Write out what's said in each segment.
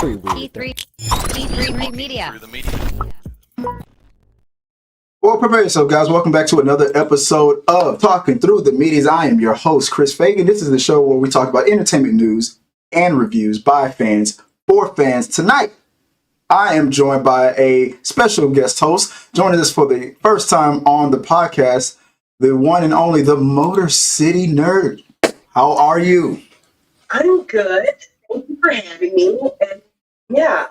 E3 Media. Well, prepare yourself, guys. Welcome back to another episode of Talking Through the Medias. I am your host, Chris Fagan. This is the show where we talk about entertainment news and reviews by fans for fans. Tonight, I am joined by a special guest host, joining us for the first time on the podcast, the one and only, the Motor City Nerd. How are you? I'm good. Thank you for having me. And yeah,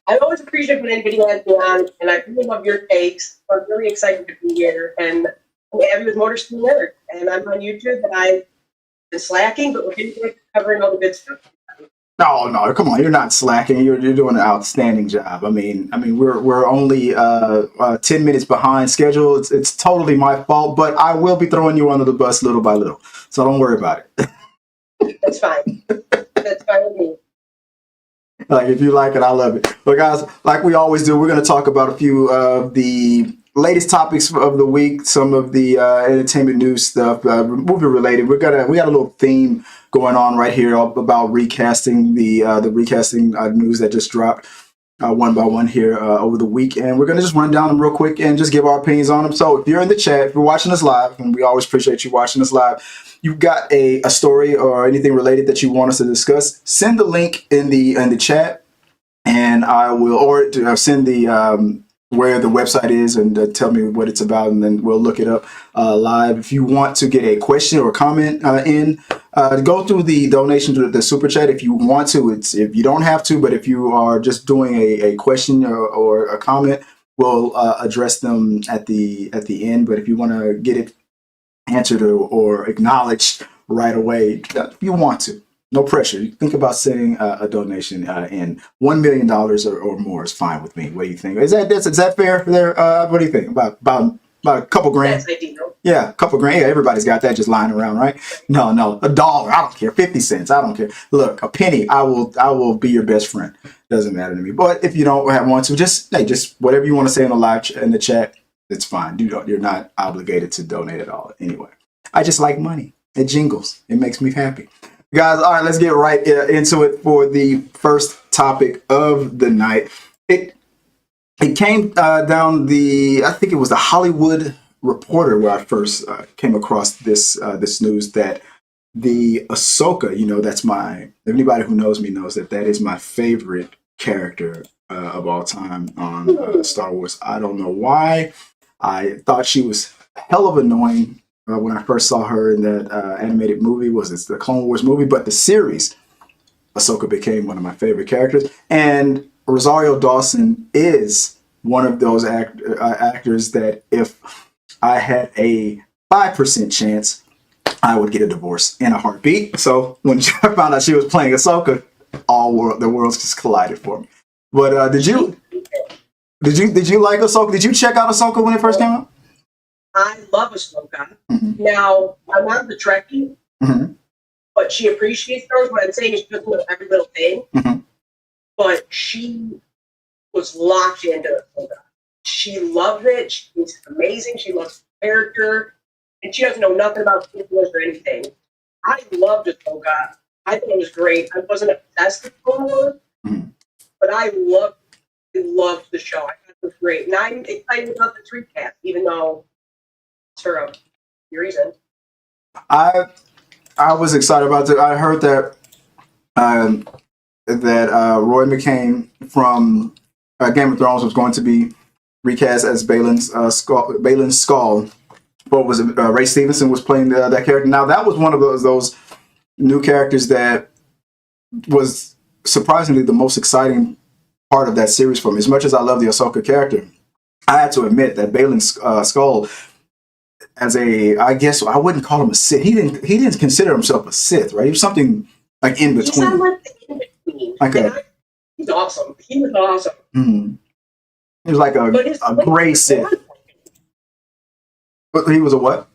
I always appreciate when anybody has me on, and I really love your takes. I'm really excited to be here. And I'm happy with Motor City Nerd. And I'm on YouTube, and I've been slacking, but we're getting to covering all the good stuff. No, come on! You're not slacking. You're doing an outstanding job. I mean, we're only 10 minutes behind schedule. It's totally my fault, but I will be throwing you under the bus little by little. So don't worry about it. That's fine. That's fine with me. Like, if you like it, I love it. But guys, like we always do, we're going to talk about a few of the latest topics of the week, some of the entertainment news stuff, movie related. We got a little theme going on right here about recasting, the recasting news that just dropped one by one here over the week. And we're going to just run down them real quick and just give our opinions on them. So if you're in the chat, if you're watching us live, and we always appreciate you watching us live, you've got a story or anything related that you want us to discuss, send the link in the chat, and I will, or send the where the website is and tell me what it's about, and then we'll look it up live. If you want to get a question or comment go through the donation to the super chat if you want to. If you don't have to, but if you are just doing a question or a comment, we'll address them at the end. But if you want to get it answered or acknowledged right away, if you want to, no pressure. You think about sending a donation in $1 million or more is fine with me. What do you think? Is that fair there? What do you think? About a couple grand? That's ideal. Yeah, a couple grand. Yeah, everybody's got that just lying around, right? No, $1. I don't care. 50 cents. I don't care. Look, a penny. I will be your best friend. Doesn't matter to me. But if you don't want to, just whatever you want to say in the chat, it's fine. You're not obligated to donate at all. Anyway, I just like money. It jingles. It makes me happy. Guys, all right, let's get right into it for the first topic of the night. It came down I think it was the Hollywood Reporter where I first came across this news that the Ahsoka, that's anybody who knows me knows that is my favorite character of all time on Star Wars. I don't know why. I thought she was hell of annoying when I first saw her in that animated movie. Was it the Clone Wars movie? But the series, Ahsoka became one of my favorite characters. And Rosario Dawson is one of those actors that if I had a 5% chance, I would get a divorce in a heartbeat. So when I found out she was playing Ahsoka, the worlds just collided for me. But did you like Ahsoka? Did you check out Ahsoka when it first came out? I love Ahsoka. Mm-hmm. Now, I'm not the Trekkie, but she appreciates those. What I'm saying is she doesn't know every little thing. Mm-hmm. But she was locked into Ahsoka. She loved it. She's amazing. She loves the character. And she doesn't know nothing about Wars or anything. I loved Ahsoka. I think it was great. I wasn't obsessed with Clone Wars, but I loved the show. I thought it was great. And I'm excited about this recast, even though for a reason. I was excited about it. I heard that Rory McCann from Game of Thrones was going to be recast as Baylan Skoll. What was it? Ray Stevenson was playing that character. Now that was one of those new characters that was surprisingly the most exciting part of that series for me. As much as I love the Ahsoka character, I had to admit that Baylan Skoll, I guess I wouldn't call him a Sith. He didn't consider himself a Sith, right? He was something like in between. He's not like the in between. He's awesome. He was awesome. Mm-hmm. He was like a gray Sith. But he was a what?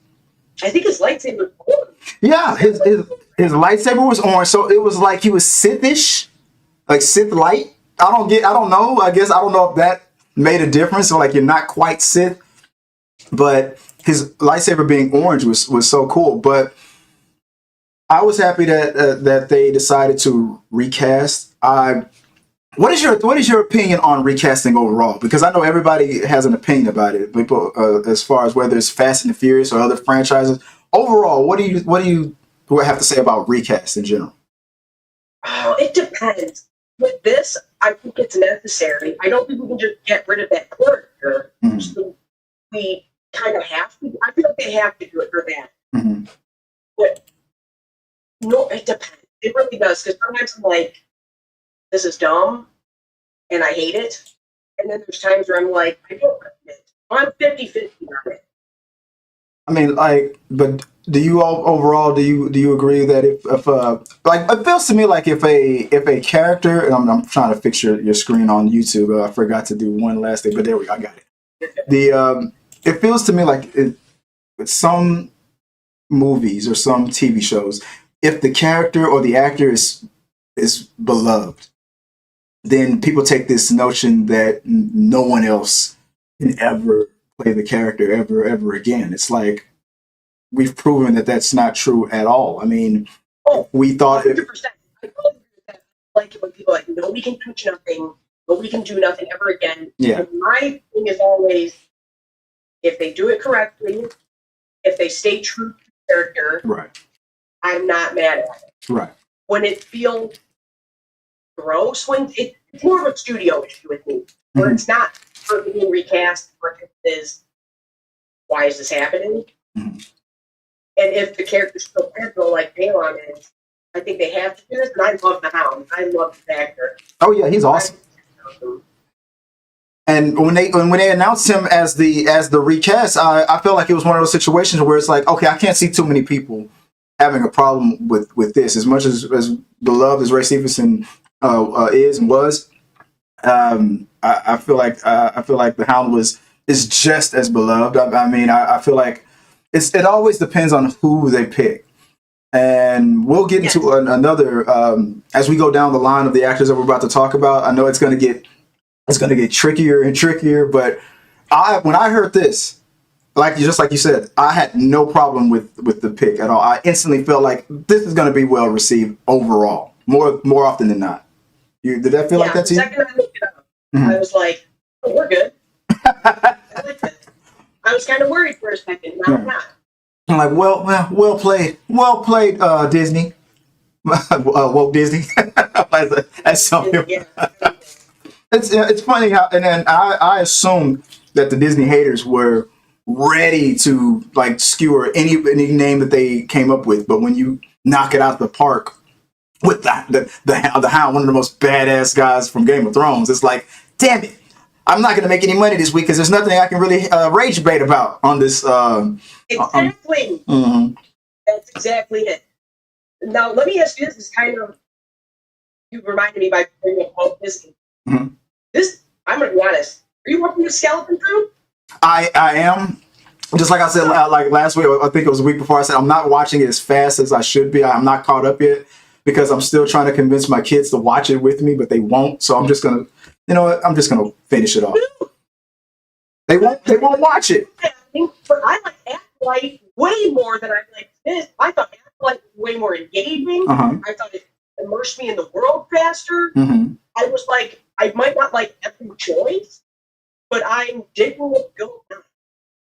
I think his lightsaber was orange. Yeah, his lightsaber was orange, so it was like he was Sithish, like Sith light. I don't know. I guess I don't know if that made a difference. So like you're not quite Sith, but his lightsaber being orange was so cool. But I was happy that they decided to recast. I what is your opinion on recasting overall? Because I know everybody has an opinion about it. People, as far as whether it's Fast and the Furious or other franchises. Overall, what do you have to say about recast in general? Oh, it depends. With this, I think it's necessary. I don't think we can just get rid of that character. Mm-hmm. So we kind of have to. I feel like they have to do it for that. Mm-hmm. But no, it depends. It really does. Because sometimes I'm like, this is dumb, and I hate it. And then there's times where I'm like, I don't like it. I'm 50-50 on it. I mean, like, but do you all overall do you agree that if like it feels to me like if a character, and I'm trying to fix your screen on YouTube. I forgot to do one last thing, but there we go. I got it. It feels to me like with some movies or some TV shows, if the character or the actor is beloved, then people take this notion that no one else can ever play the character ever again. It's like we've proven that that's not true at all. I mean, we thought 100%. I totally agree with that. Like when people are like, nobody can touch nothing, nobody can do nothing ever again. Yeah. And my thing is always, if they do it correctly, if they stay true to the character, right, I'm not mad at it. right. When it feels gross, when it's more of a studio issue with me, where it's not for being recast, or it is, why is this happening? Mm-hmm. And if the character's still pivotal like Baylan is, I think they have to do this. And I love the Hound. I love the actor. Oh yeah, he's awesome. And when they announced him as the recast, I felt like it was one of those situations where it's like, okay, I can't see too many people having a problem with this. As much as beloved as Ray Stevenson is and was, I feel like the Hound is just as beloved. I mean, I feel like it always depends on who they pick. And we'll get into another as we go down the line of the actors that we're about to talk about. I know it's going to get trickier and trickier, but when I heard this, just like you said, I had no problem with the pick at all. I instantly felt like this is going to be well received overall, more often than not. Did that feel like that to you? The second I looked it up, I was like, oh, we're good. I was kind of worried for a second. Now I'm not. I'm like, well played, Disney, Walt Disney. That's something. Yeah. It's funny how, and then I assumed that the Disney haters were ready to like skewer any name that they came up with, but when you knock it out the park with the Hound, one of the most badass guys from Game of Thrones, it's like, damn it, I'm not going to make any money this week because there's nothing I can really rage bait about on this. Exactly. Mm-hmm. That's exactly it. Now, let me ask you this. Is kind of, you reminded me by bringing up Walt Disney. Mm-hmm. This, I'm going to be honest. Are you watching the Skeleton Crew? I am. Just like I said, like last week, I think it was a week before, I said I'm not watching it as fast as I should be. I'm not caught up yet because I'm still trying to convince my kids to watch it with me, but they won't. So I'm just going to, you know what? I'm just going to finish it off. They won't watch it. But I like Acolyte way more than I like this. I thought Acolyte was way more engaging. Uh-huh. I thought it immersed me in the world faster. Mm-hmm. I was like, I might not like every choice, but I'm digging what's going on,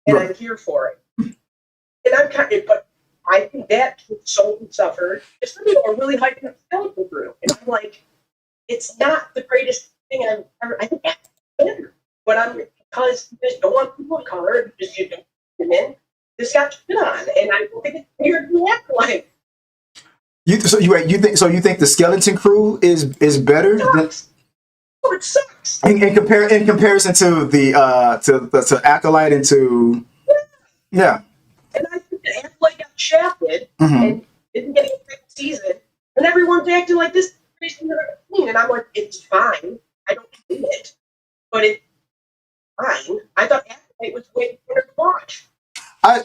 and I'm here for it. And I'm kind of, but I think that Soul suffered. It's really are really hyping up Skeleton Crew, and I'm like, it's not the greatest thing I've ever. I think that's better, but I'm because you just don't want people of color because you don't them in. This got shit on, and I don't think it's weird to act like. You think the Skeleton Crew is better? It sucks. In comparison to to Acolyte and to yeah. And I think that Acolyte got shafted Mm-hmm. and didn't get a second season, and everyone's acting like this is the thing, and I'm like, it's fine. I don't hate it, but it's fine. I thought Acolyte was way better to watch. I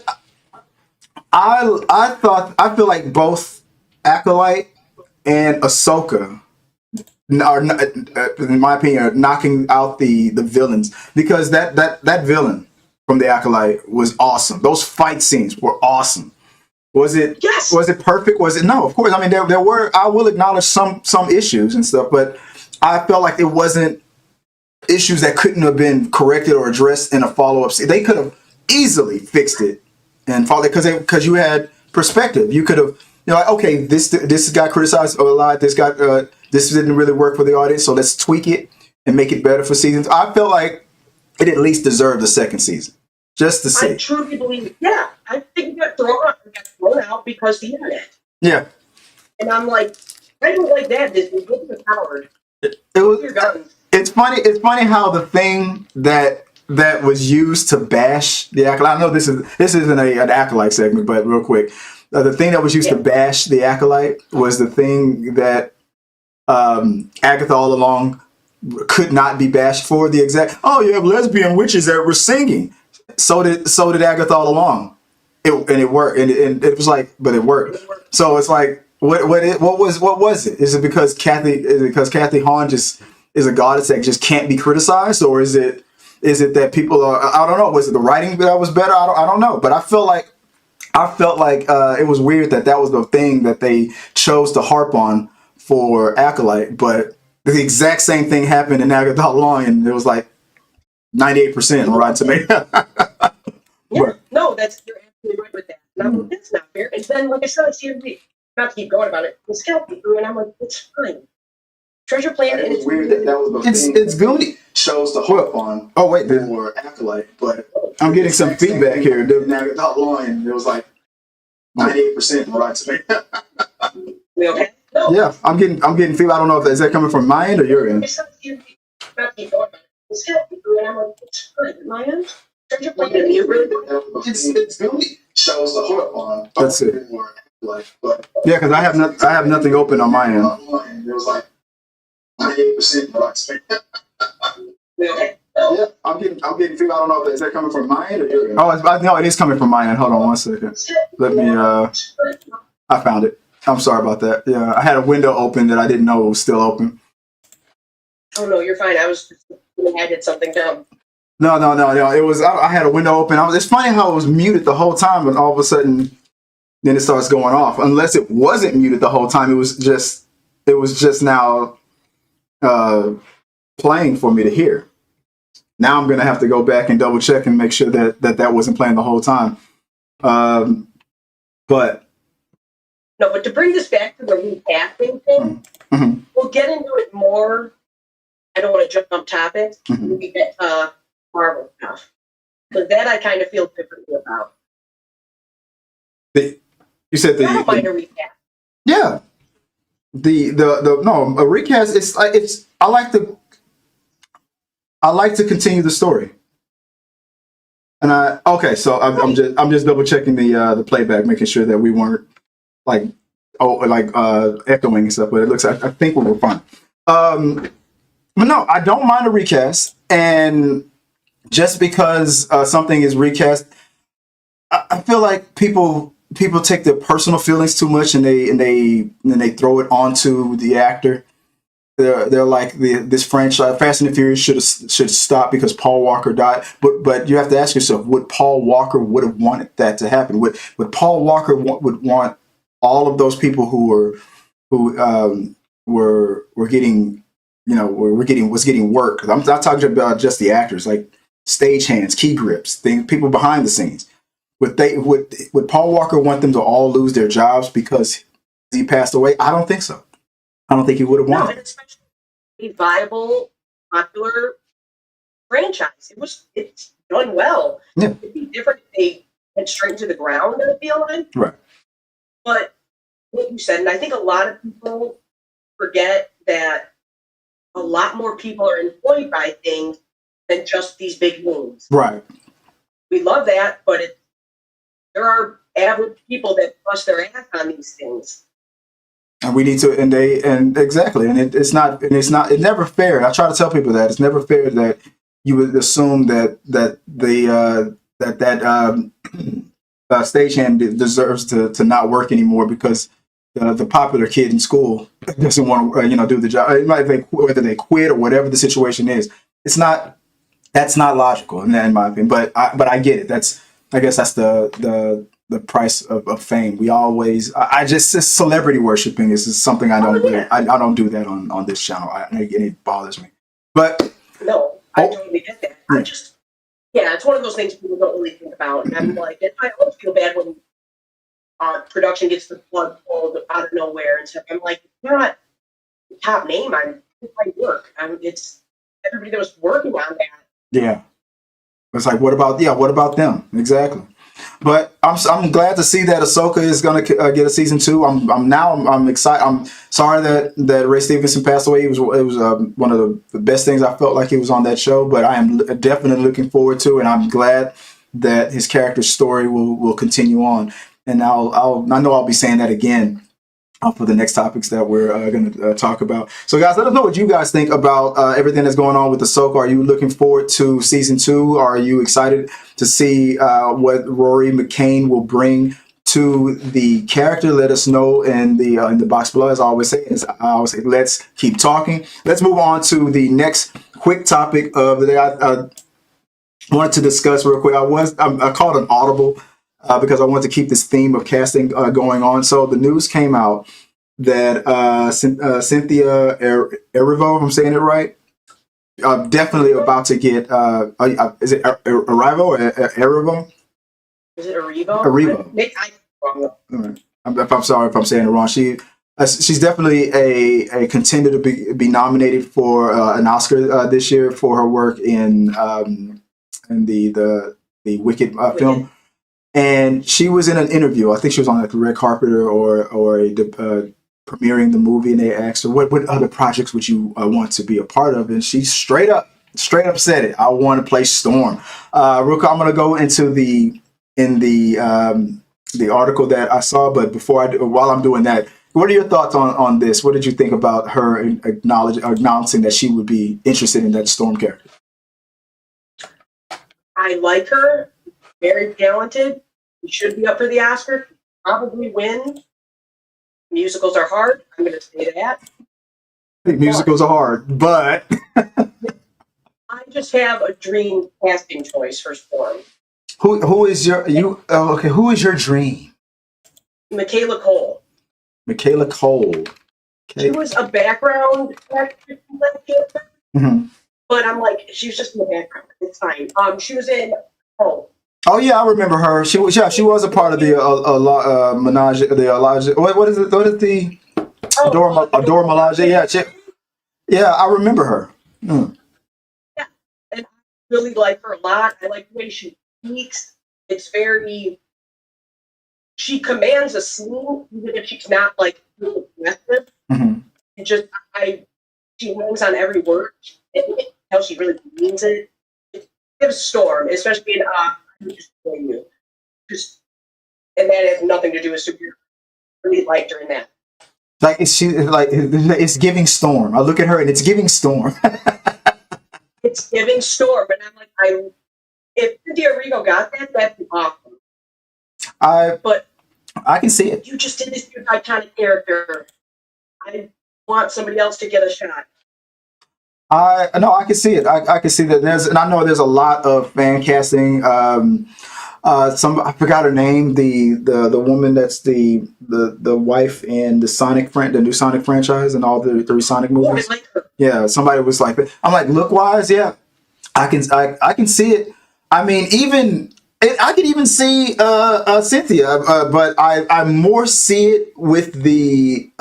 feel like both Acolyte and Ahsoka are, in my opinion, are knocking out the villains because that villain from the Acolyte was awesome. Those fight scenes were awesome. Was it? Yes. Was it perfect? Was it? No, of course. I mean, there were. I will acknowledge some issues and stuff, but I felt like it wasn't issues that couldn't have been corrected or addressed in a follow-up. They could have easily fixed it and followed it because you had perspective. You could have, like, okay, this got criticized a lot. This didn't really work for the audience, so let's tweak it and make it better for seasons. I felt like it at least deserved a second season, just to see. I truly believe, I think it got thrown out because the internet. Yeah. And I'm like, I don't like that. This is the power. It's funny. It's funny how the thing that was used to bash the Acolyte. I know this isn't an Acolyte segment, but real quick, the thing that was used to bash the Acolyte was the thing that Agatha all along could not be bashed for. The exact, oh, you have lesbian witches that were singing. So did Agatha all along. It worked, and it was like, but it worked. So it's like, what was it? Is it because Kathy Hawn just is a goddess that just can't be criticized, or is it that people are? I don't know. Was it the writing that was better? I don't know. But I felt like it was weird that was the thing that they chose to harp on for Acolyte, but the exact same thing happened in Agatha all along, and it was like 98% on Rotten Tomatoes. No, you're absolutely right with that. And I'm like, that's not fair. And then, like I said, I see it. Not to keep going about it, it's helping through, and I'm like, it's fine. Treasure Planet. It's weird that was the thing. It's Goonie shows the harp on. Oh wait, for Acolyte, but I'm getting some feedback here. Agatha all along, and it was like 98% on Rotten Tomatoes. Okay. No. Yeah, I'm getting feedback. I don't know if is that coming from my end or your end. It's helping through, and I'm like, it's fine. My end. Treasure Planet. It's Goonie shows the harp on. That's it. But yeah, because I have nothing open on my end. It was like 98% Rotten Tomatoes. Yeah, I'm getting feedback. I don't know if is that coming from my end or your end. Oh, no, it is coming from my end. Hold on one second. Let me. I found it. I'm sorry about that. Yeah, I had a window open that I didn't know was still open. Oh no, you're fine. I did something dumb. No. It was I had a window open. It's funny how it was muted the whole time, and all of a sudden, then it starts going off. Unless it wasn't muted the whole time, it was just now playing for me to hear. Now I'm gonna have to go back and double check and make sure that wasn't playing the whole time. But to bring this back to the recasting thing, we'll get into it more. I don't want to jump topic. We get Marvel stuff, because that I kind of feel differently about. You said I don't mind a recast. Yeah. A recast. I like to continue the story. And I'm just double checking the playback, making sure that we weren't echoing and stuff. But it looks like I think we were fine. But no, I don't mind a recast. And just because something is recast, I feel like people take their personal feelings too much and they throw it onto the actor. They're like this franchise, Fast and the Furious should stop because Paul Walker died. But you have to ask yourself, would Paul Walker would have wanted that to happen? Would Paul Walker would want all of those people who were getting was getting work? I'm not talking about just the actors, like stagehands, key grips, people behind the scenes. Would Paul Walker want them to all lose their jobs because he passed away? I don't think so. I don't think he would have wanted. No, especially a viable, popular franchise. It's done well. Yeah. It'd be different if they went straight to the ground, I feel like. Right. But what you said, and I think a lot of people forget that a lot more people are employed by things than just these big names. Right. We love that, but there are average people that bust their ass on these things. And we need to, exactly, and it's never fair. I try to tell people that it's never fair that you would assume that stagehand deserves to not work anymore because the popular kid in school doesn't want to do the job. It might be whether they quit or whatever the situation is. That's not logical in my opinion. But I get it. I guess that's the the price of fame. We always, I just celebrity worshiping is something I don't really, I don't do that on this channel. It bothers me. But no, I totally get that. I just, it's one of those things people don't really think about. And I'm like, I always feel bad when production gets the plug pulled out of nowhere and stuff. I'm like, you're not the top name. It's my work. It's everybody that was working on that. Yeah. It's like, what about them? Exactly. But I'm glad to see that Ahsoka is going to get a season 2. I'm excited. I'm sorry that Ray Stevenson passed away. It was one of the best things I felt like he was on that show. But I am definitely looking forward to it, and I'm glad that his character's story will continue on. And I know I'll be saying that again for the next topics that we're going to talk about. So, guys, let us know what you guys think about everything that's going on with Ahsoka. Are you looking forward to season 2? Are you excited to see what Rory McCann will bring to the character? Let us know in the box below. As I always say, let's keep talking. Let's move on to the next quick topic of the day. I wanted to discuss real quick. I called an audible. Because I want to keep this theme of casting going on. So the news came out that Cynthia Erivo, if I'm saying it right, definitely about to get, is it Erivo or Erivo? Is it Erivo? Erivo. I'm sorry if I'm saying it wrong. She's definitely a contender to be nominated for an Oscar this year for her work in the Wicked film. And she was in an interview. I think she was on like the red carpet or premiering the movie, and they asked her, "What other projects would you want to be a part of?" And she straight up said it. I want to play Storm. Real quick, I'm going to go into the article that I saw. But while I'm doing that, what are your thoughts on this? What did you think about her announcing that she would be interested in that Storm character? I like her. Very talented. She should be up for the Oscar. Probably win. Musicals are hard. I'm going to say that. I think musicals are hard, but I just have a dream casting choice for Storm. Who is your Who is your dream? Michaela Cole. Michaela Cole. Okay. She was a background actress, but I'm like, she was just in the background. It's fine. She was in Oh yeah, I remember her. She was a part of the Menage. The Elijah. What is it? What is the Adora Menage? Yeah, I remember her. Yeah, and I really like her a lot. I like the way she speaks. It's very. She commands a scene, even if she's not like really aggressive. She lands on every word. And you can tell she really means it. It gives Storm, especially in just you. And that has nothing to do with superhero. I really liked her in that. It's giving Storm. I look at her and it's giving Storm. It's giving Storm, and I'm like, if Cynthia Erivo got that, that'd be awesome. But I can see it. You just did this huge iconic character. I want somebody else to get a shot. I can see it. I can see that and I know there's a lot of fan casting. I forgot her name. The woman that's the wife in the new Sonic franchise and all the three Sonic movies. I like her. Yeah, somebody was like, I'm like, look wise, yeah, I can see it. I mean, I could even see Cynthia, but I more see it with the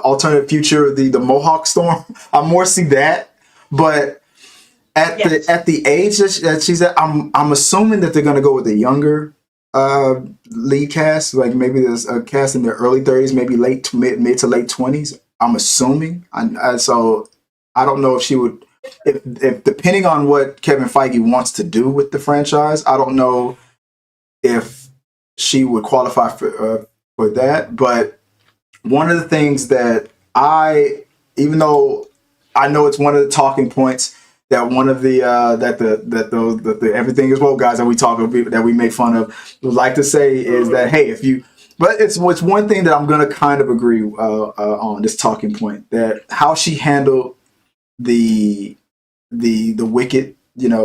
alternate future, the Mohawk Storm. I more see that, but at the age that she's at, I'm assuming that they're gonna go with the younger lead cast, like maybe there's a cast in their early 30s, maybe mid to late 20s. I'm assuming, so I don't know if she would. If depending on what Kevin Feige wants to do with the franchise, I don't know if she would qualify for that. But one of the things that even though I know it's one of the talking points that one of the the everything is woke guys that we make fun of would like to say is that, hey, but it's one thing that I'm gonna kind of agree on this talking point, that how she handled the Wicked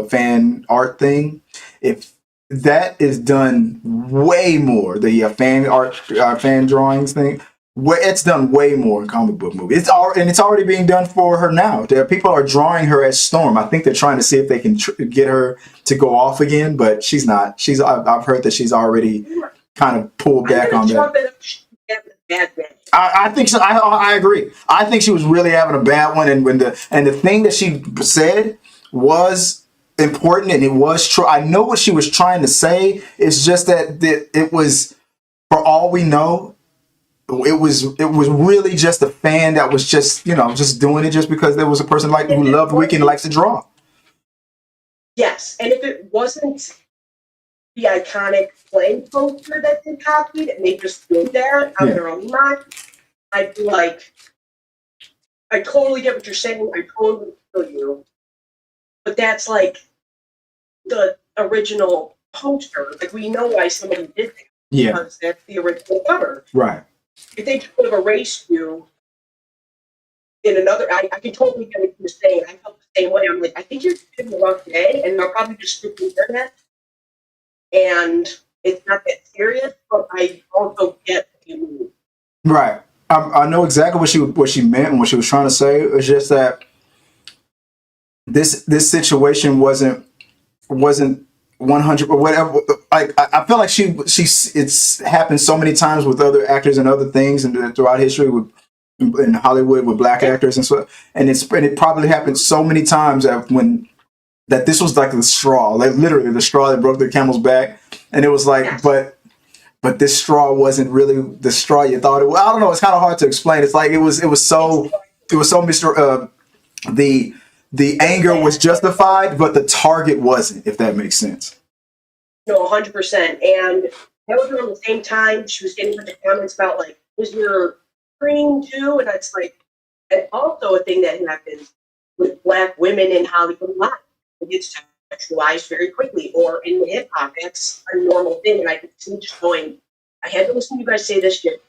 fan art thing. If that is done way more. The fan art, fan drawings thing. It's done way more in comic book movies. It's already being done for her now. People are drawing her as Storm. I think they're trying to see if they can get her to go off again, but she's not. I've heard that she's already kind of pulled back on that. I think so. I agree. I think she was really having a bad one, and the thing that she said was important and it was true. I know what she was trying to say. It's just that it was, for all we know, it was really just a fan that was just doing it just because there was a person who loved Wiki and likes to draw. Yes, and if it wasn't the iconic flame poster that they copied and they just stood there on their own mind, I'd be like, I totally get what you're saying. I totally feel you. But that's like the original poster. Like, we know why somebody did that. Yeah. Because that's the original cover. Right. If they could have erased you in another, I can totally get what you're saying. I felt the same way. I'm like, I think you're having a rough day, and they'll probably just skip the internet. And it's not that serious, but I also get what you mean. Right. I know exactly what she meant and what she was trying to say. It's just that this situation wasn't 100 or whatever. I feel like it's happened so many times with other actors and other things and throughout history in Hollywood with black actors and so, and it probably happened so many times that this was like the straw, like literally the straw that broke the camel's back, and it was like, yes. But this straw wasn't really the straw you thought it was. I don't know. It's kind of hard to explain. It's like it was so Mr. The anger was justified, but the target wasn't, if that makes sense. No, 100%. And that was around the same time she was getting a bunch of comments about, like, was your screen too? And it's like, and also a thing that happens with black women in Hollywood life. It gets sexualized very quickly, or in hip hop, that's a normal thing. And I could see just going, I had to listen to you guys say this shit.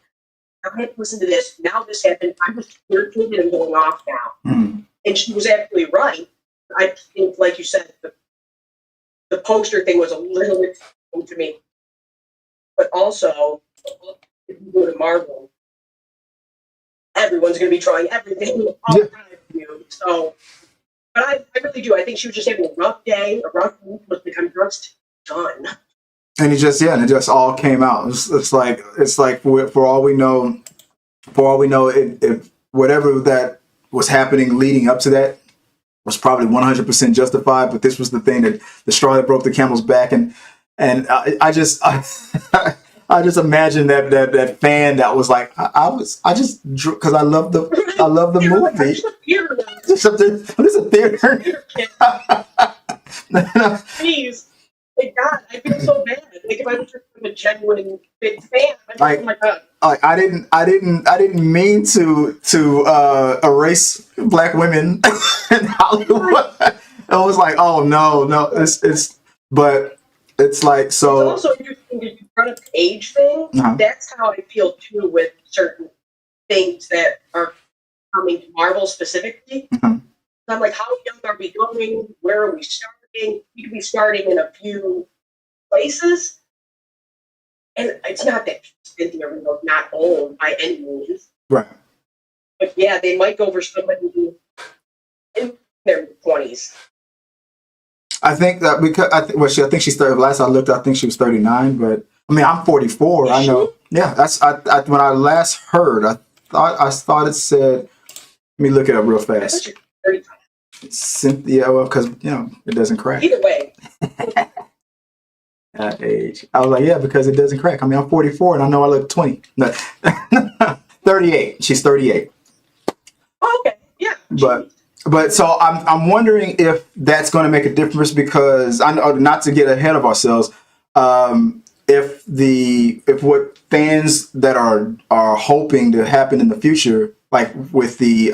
I had to listen to this. Now this happened. I'm just irritated and going off now. Mm-hmm. And she was absolutely right. I think, like you said, the poster thing was a little bit to me. But also, if you go to Marvel, everyone's going to be trying everything all the time for you. So, but I really do. I think she was just having a rough day, a rough week, but I'm just done. And it just all came out. It's like for all we know, if whatever that was happening leading up to that was probably 100% justified. But this was the thing, that the straw that broke the camel's back, and I just imagine that fan that was like, I just drew because I love the movie. This is a theater. Please. Thank God, I feel so bad. Like, if I was just a genuine big fan, oh my God. I didn't mean to erase black women in Hollywood. I was like, oh no, but it's like, so. It's also interesting that you brought up the age thing. Uh-huh. That's how I feel too with certain things that are coming to Marvel specifically. Uh-huh. I'm like, how young are we going? Where are we starting? We could be starting in a few places, and it's not that Cynthia Erivo is not old by any means, right? But yeah, they might go for somebody in their 20s. I think that because I think she's 30. Last I looked, I think she was 39. But I mean, I'm 44. I know. Yeah, that's when I last heard. I thought it said. Let me look it up real fast. Cynthia, because it doesn't crack. Either way. That age. I was like, yeah, because it doesn't crack. I mean, I'm 44 and I know I look 20. No. 38. She's 38. Oh, okay. Yeah. But so I'm wondering if that's going to make a difference, because I know, not to get ahead of ourselves, if what fans that are hoping to happen in the future, like with the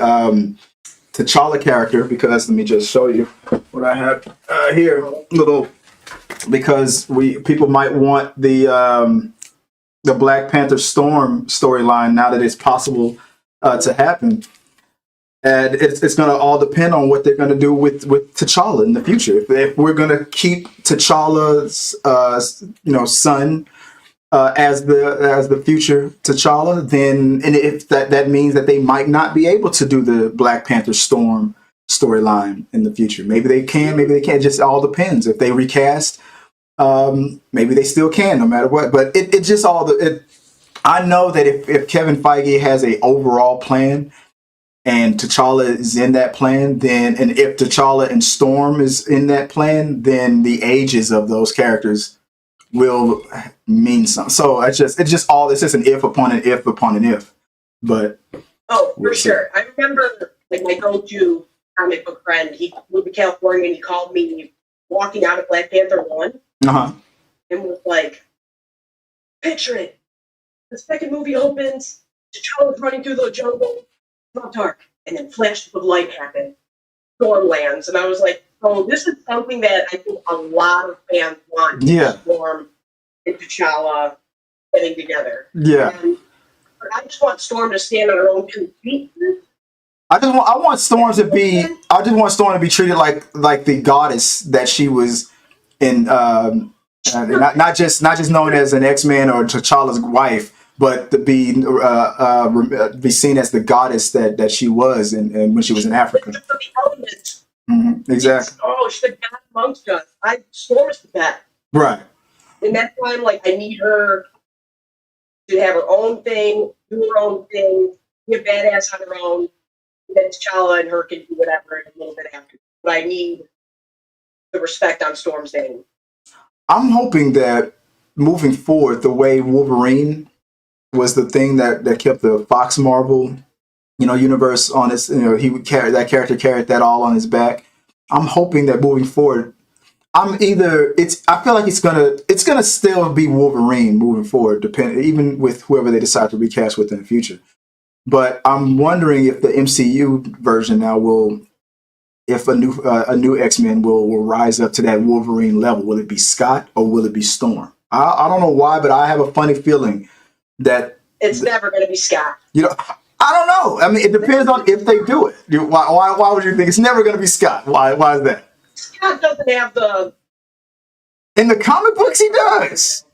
TChalla character, because let me just show you what I have here, because people might want the Black Panther Storm storyline now that it's possible to happen. And it's going to all depend on what they're going to do with T'Challa in the future. If we're going to keep T'Challa's son as the future T'Challa, then and if that means that they might not be able to do the Black Panther Storm storyline in the future. Maybe they can, maybe they can't. It just all depends. If they recast, maybe they still can, no matter what. But it just all I know that if Kevin Feige has a overall plan and T'Challa is in that plan, then and if T'Challa and Storm is in that plan, then the ages of those characters will mean something. So it's just an if upon an if upon an if. But for sure. I remember like my go-to comic book friend, he moved to California and he called me walking out of Black Panther 1 and was like, picture it. The second movie opens, T'Challa's running through the jungle, it's all dark, and then flashes of light happen. Storm lands, and I was like, "Oh, this is something that I think a lot of fans want." Yeah, Storm and T'Challa getting together. Yeah, but I just want Storm to stand on her own 2 feet. I want Storm to be. I just want Storm to be treated like the goddess that she was in. Not just known as an X-Man or T'Challa's wife, but to be seen as the goddess that she was and when she was in Africa. Exactly. She's the god amongst us. Storm is the best. Right. And that's why I'm like, I need her to have her own thing, do her own thing, be a badass on her own. And then T'Challa and her can do whatever a little bit after. But I need the respect on Storm's name. I'm hoping that moving forward, the way Wolverine was the thing that kept the Fox Marvel, universe on its, he would carry that character carried that all on his back. I'm hoping that moving forward, I feel like it's gonna still be Wolverine moving forward, even with whoever they decide to recast with in the future. But I'm wondering if the MCU version now if a new X-Men will rise up to that Wolverine level. Will it be Scott or will it be Storm? I don't know why, but I have a funny feeling that it's never going to be Scott. I don't know. I mean, it depends on if they do it. Why would you think it's never going to be Scott? Why is that? Scott doesn't have the. In the comic books, he does.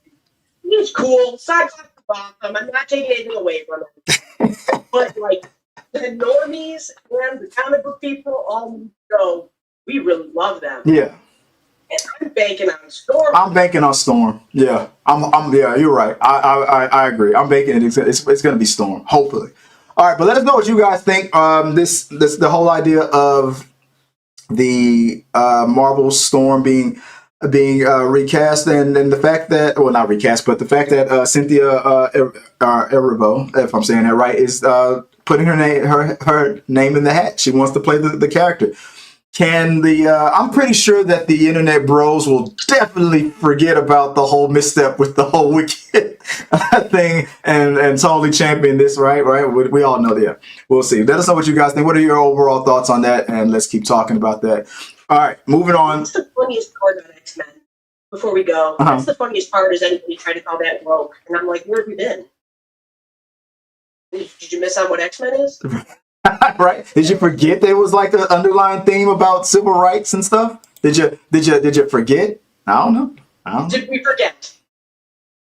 He's cool. Cyclops is awesome. I'm not taking anything away from him. But like the normies and the comic book people all go, we really love them. Yeah. And I'm banking on Storm. I'm banking on Storm. Yeah. Yeah, you're right. I agree. I'm banking it. It's going to be Storm, hopefully. All right, but let us know what you guys think. The whole idea of the Marvel Storm being recast and the fact that, well, not recast, but the fact that Cynthia Erivo, if I'm saying that right, is putting her name in the hat. She wants to play the character. I'm pretty sure that the internet bros will definitely forget about the whole misstep with the whole Wicked thing and totally champion this, right? We all know that. We'll see. Let us know what you guys think. What are your overall thoughts on that? And let's keep talking about that. All right, moving on. What's the funniest part about X-Men? Before we go, That's the funniest part is anybody trying to call that woke. And I'm like, where have you been? Did you miss out what X-Men is? Right? Did you forget there was like an underlying theme about civil rights and stuff? Did you forget? I don't know. Did we forget?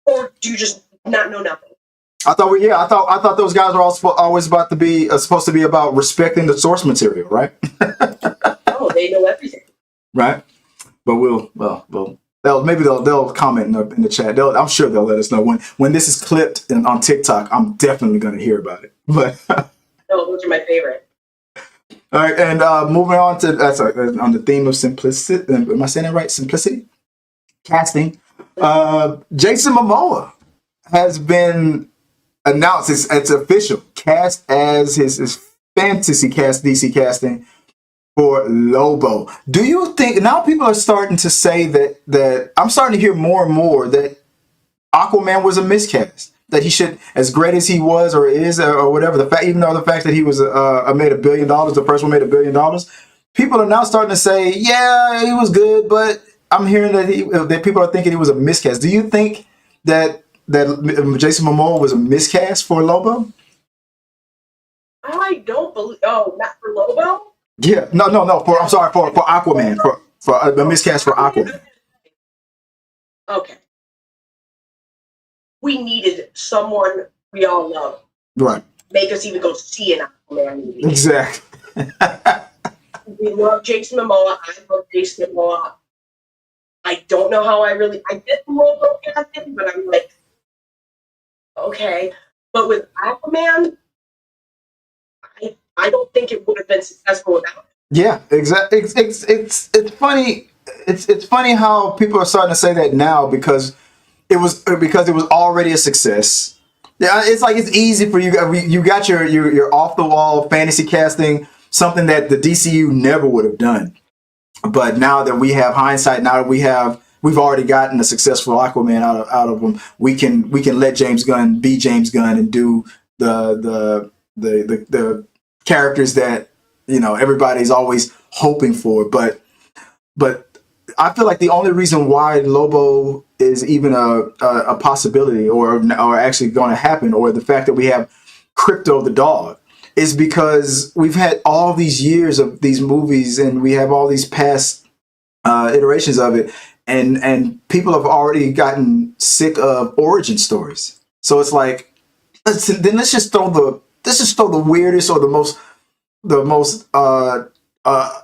Or do you just not know nothing? I thought those guys are always about to be supposed to be about respecting the source material, right? Oh, they know everything. Right? But they'll comment in the chat. I'm sure they'll let us know when this is clipped on TikTok. I'm definitely going to hear about it. But those are my favorite. All right, and moving on to on the theme of simplicity. Am I saying that right? Simplicity casting. Jason Momoa has been announced. It's official. Cast as his fantasy cast DC casting for Lobo. Do you think now people are starting to say that I'm starting to hear more and more that Aquaman was a miscast? That he should, as great as he was or is or whatever, even though the fact that he was made $1 billion, the first one made $1 billion, people are now starting to say, yeah, he was good, but I'm hearing that people are thinking he was a miscast. Do you think that Jason Momoa was a miscast for Lobo? I don't believe. Oh, not for Lobo. Yeah, no. I'm sorry, for Aquaman, for a miscast for Aquaman. Okay. We needed someone we all love. Right. Make us even go see an Aquaman movie. Exactly. We love Jason Momoa. I love Jason Momoa. I don't know how I get the Lobo casting, but I'm like, okay. But with Aquaman, I don't think it would have been successful without it. Yeah, exactly. It's funny. It's funny how people are starting to say that now because it was already a success. Yeah, it's like it's easy for you. You got your off the wall fantasy casting, something that the DCU never would have done. But now that we have hindsight, now that we've already gotten a successful Aquaman out of them, we can let James Gunn be James Gunn and do the characters that everybody's always hoping for. But I feel like the only reason why Lobo is even a possibility or actually going to happen, or the fact that we have Crypto the dog, is because we've had all these years of these movies and we have all these past iterations of it, and people have already gotten sick of origin stories. So it's like, let's just throw the weirdest or the most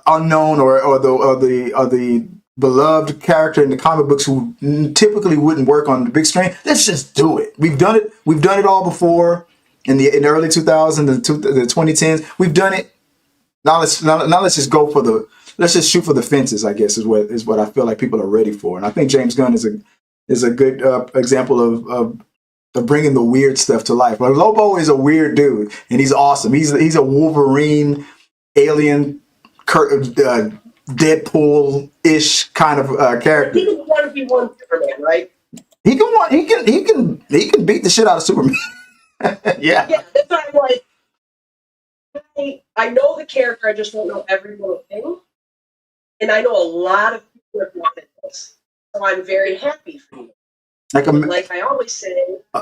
unknown or the beloved character in the comic books who typically wouldn't work on the big screen. Let's just do it. We've done it all before in the early 2000s, the 2010s. We've done it. Now let's just let's just shoot for the fences, I guess, is what I feel like people are ready for. And I think James Gunn is a good example of bringing the weird stuff to life. But Lobo is a weird dude, and he's awesome. He's a Wolverine, alien, Deadpool-ish kind of character. He doesn't want to be one Superman, right? He can beat the shit out of Superman. Yeah. Yeah, that's why I'm like, I know the character, I just don't know every little thing. And I know a lot of people have wanted this. So I'm very happy for you. Like I always say.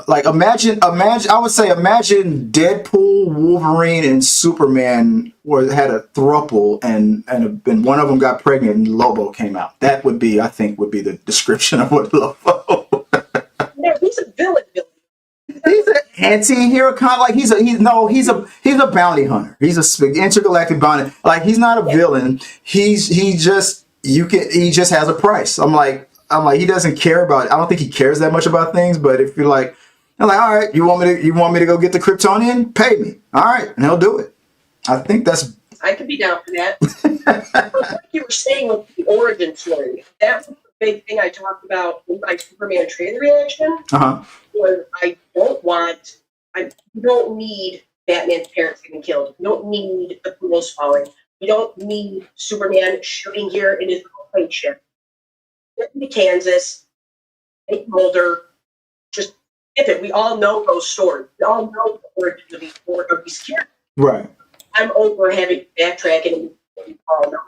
Like imagine I would say imagine Deadpool, Wolverine, and Superman had a throuple and one of them got pregnant and Lobo came out. That would be the description of what Lobo. No, he's a villain. He's an anti-hero kind of like he's a bounty hunter. He's a intergalactic bounty. Like he's not a villain. He just has a price. I'm like he doesn't care about. I don't think he cares that much about things. But if you're like, I'm like, all right, you want me to go get the Kryptonian? Pay me. All right, and he'll do it. I think that's. I could be down for that. Like you were saying with the origin story, that was the big thing I talked about in my Superman trailer reaction. Was I don't need Batman's parents getting killed. We don't need the pools falling. We don't need Superman shooting here in his plane ship. Get into Kansas, take Mulder, just skip it. We all know those stories. We all know the origins of these characters. Right. I'm over having to backtrack and we all know.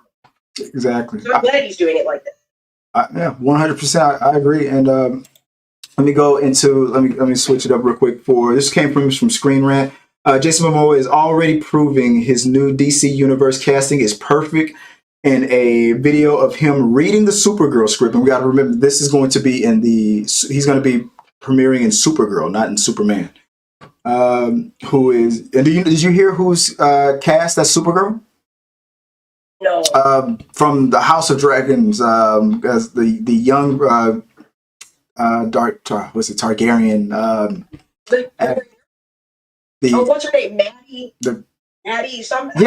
Exactly. So I'm glad he's doing it like that. Yeah, 100%. I agree. And let me switch it up real quick. This came from Screen Rant. Jason Momoa is already proving his new DC Universe casting is perfect. In a video of him reading the Supergirl script, and we got to remember this is going to be he's going to be premiering in Supergirl, not in Superman. Did you hear who's cast as Supergirl? No. From the House of Dragons, as the young Targaryen. What's her name? Maddie something.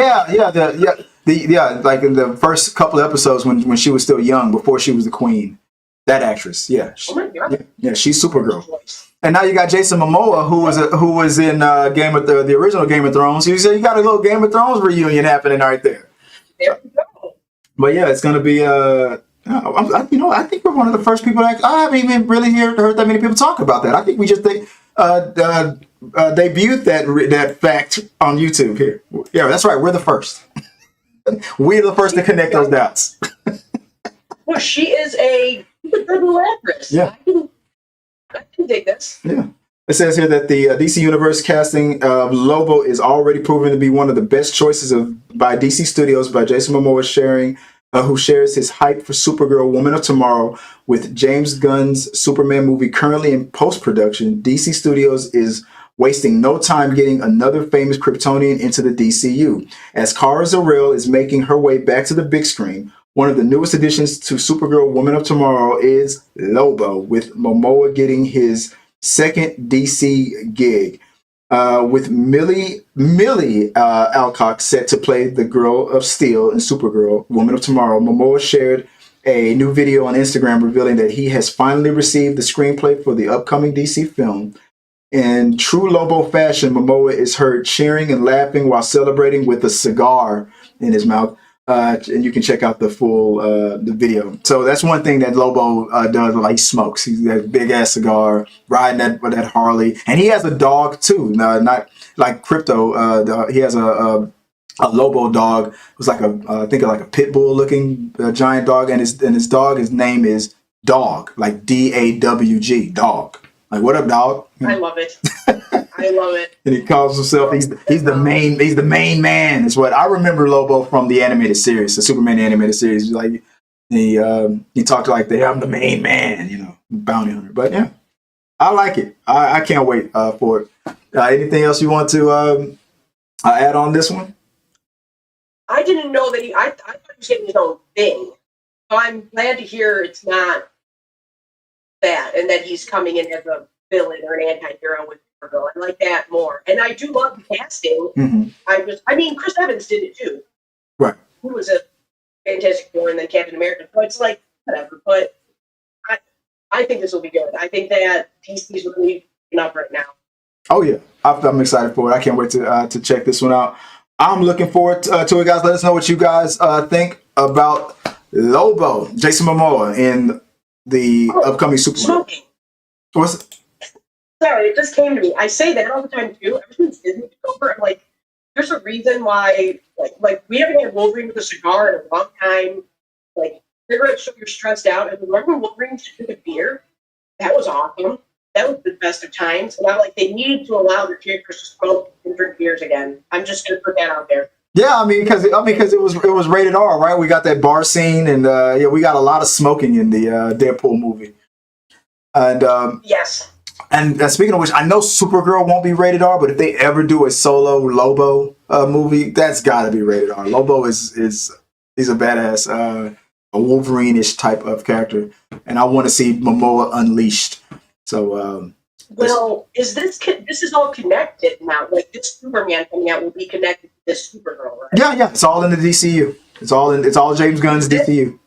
Like in the first couple of episodes when she was still young, before she was the queen. That actress, yeah. Oh my God. Yeah, she's Supergirl. And now you got Jason Momoa, who was in the original Game of Thrones. You got a little Game of Thrones reunion happening right there. There we go. But yeah, it's gonna be I think we're one of the first people I haven't even really heard that many people talk about that. I think we just debuted that fact on YouTube here. Yeah, that's right. We're the first. We're the first to connect those dots. Well, she's a good little actress. Yeah. I can dig this. Yeah. It says here that the DC Universe casting of Lobo is already proven to be one of the best choices by DC Studios, by Jason Momoa who shares his hype for Supergirl Woman of Tomorrow with James Gunn's Superman movie currently in post-production. DC Studios is wasting no time getting another famous Kryptonian into the DCU. As Kara Zor-El is making her way back to the big screen, one of the newest additions to Supergirl Woman of Tomorrow is Lobo, with Momoa getting his second DC gig. With Millie Alcock set to play the Girl of Steel in Supergirl Woman of Tomorrow, Momoa shared a new video on Instagram revealing that he has finally received the screenplay for the upcoming DC film. In true Lobo fashion, Momoa is heard cheering and laughing while celebrating with a cigar in his mouth. And you can check out the full the video. So that's one thing that Lobo does. Like, he smokes. He's got a big ass cigar, riding that Harley, and he has a dog too. Not like Crypto. He has a Lobo dog. It was like I think like a pit bull looking giant dog, and his dog. His name is Dog, like DAWG, Dog. Like, what up, dog? I love it. I love it. And he calls himself he's the main man. Is what I remember Lobo from the animated series, the Superman animated series. Like he talked like I'm the main man, bounty hunter. But yeah, I like it. I can't wait for it. Anything else you want to add on this one? I didn't know that I thought he was getting his own thing. So I'm glad to hear it's not that, and that he's coming in as a villain or an anti-hero with Supergirl. I like that more. And I do love the casting. Mm-hmm. Chris Evans did it too. Right. Who was a Fantastic Four and then Captain America. So it's like, whatever. But I think this will be good. I think that DC's really enough right now. Oh, yeah. I'm excited for it. I can't wait to check this one out. I'm looking forward to it, guys. Let us know what you guys think about Lobo, Jason Momoa, in the upcoming Superman. Smoking. What's it? Sorry, it just came to me. I say that all the time too. Ever since Disney took over, I'm like, there's a reason why, like we haven't had Wolverine with a cigar in a long time. Like, cigarettes show you're stressed out. And remember when Wolverine took a beer? That was awesome. That was the best of times. And now, they need to allow their characters to smoke and drink beers again. I'm just gonna put that out there. Yeah, because it was rated R, right? We got that bar scene, and we got a lot of smoking in the Deadpool movie. And yes. And speaking of which, I know Supergirl won't be rated R, but if they ever do a solo Lobo movie, that's got to be rated R. Lobo he's a badass, a Wolverine-ish type of character, and I want to see Momoa unleashed. So, is this is all connected now? Like, this Superman coming out will be connected to this Supergirl, right? Yeah, it's all in the DCU. It's all James Gunn's DCU.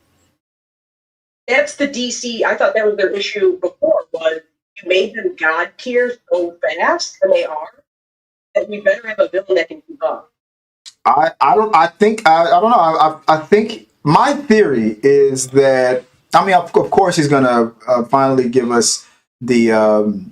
That's the DC. I thought that was their issue before. Was you made them god tier so fast, and they are, that we better have a villain that can keep up. I don't know. I think my theory is that, of course he's gonna finally give us the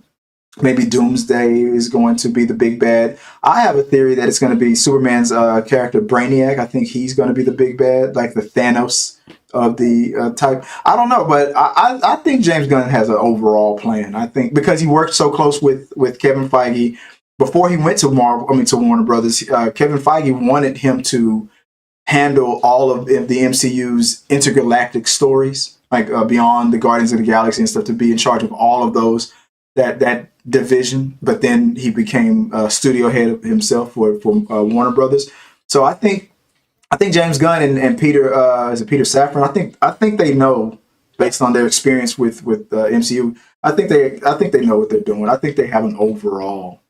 maybe Doomsday is going to be the big bad. I have a theory that it's going to be Superman's character Brainiac. I think he's going to be the big bad, like the Thanos of the type. I don't know, but I think James Gunn has an overall plan. I think because he worked so close with Kevin Feige before he went to Warner Brothers. Kevin Feige wanted him to handle all of the MCU's intergalactic stories, like beyond the Guardians of the Galaxy and stuff, to be in charge of all of those that division. But then he became studio head himself for Warner Brothers. So I think James Gunn and Peter is it Peter Safran? I think they know, based on their experience with MCU. I think they know what they're doing. I think they have an overall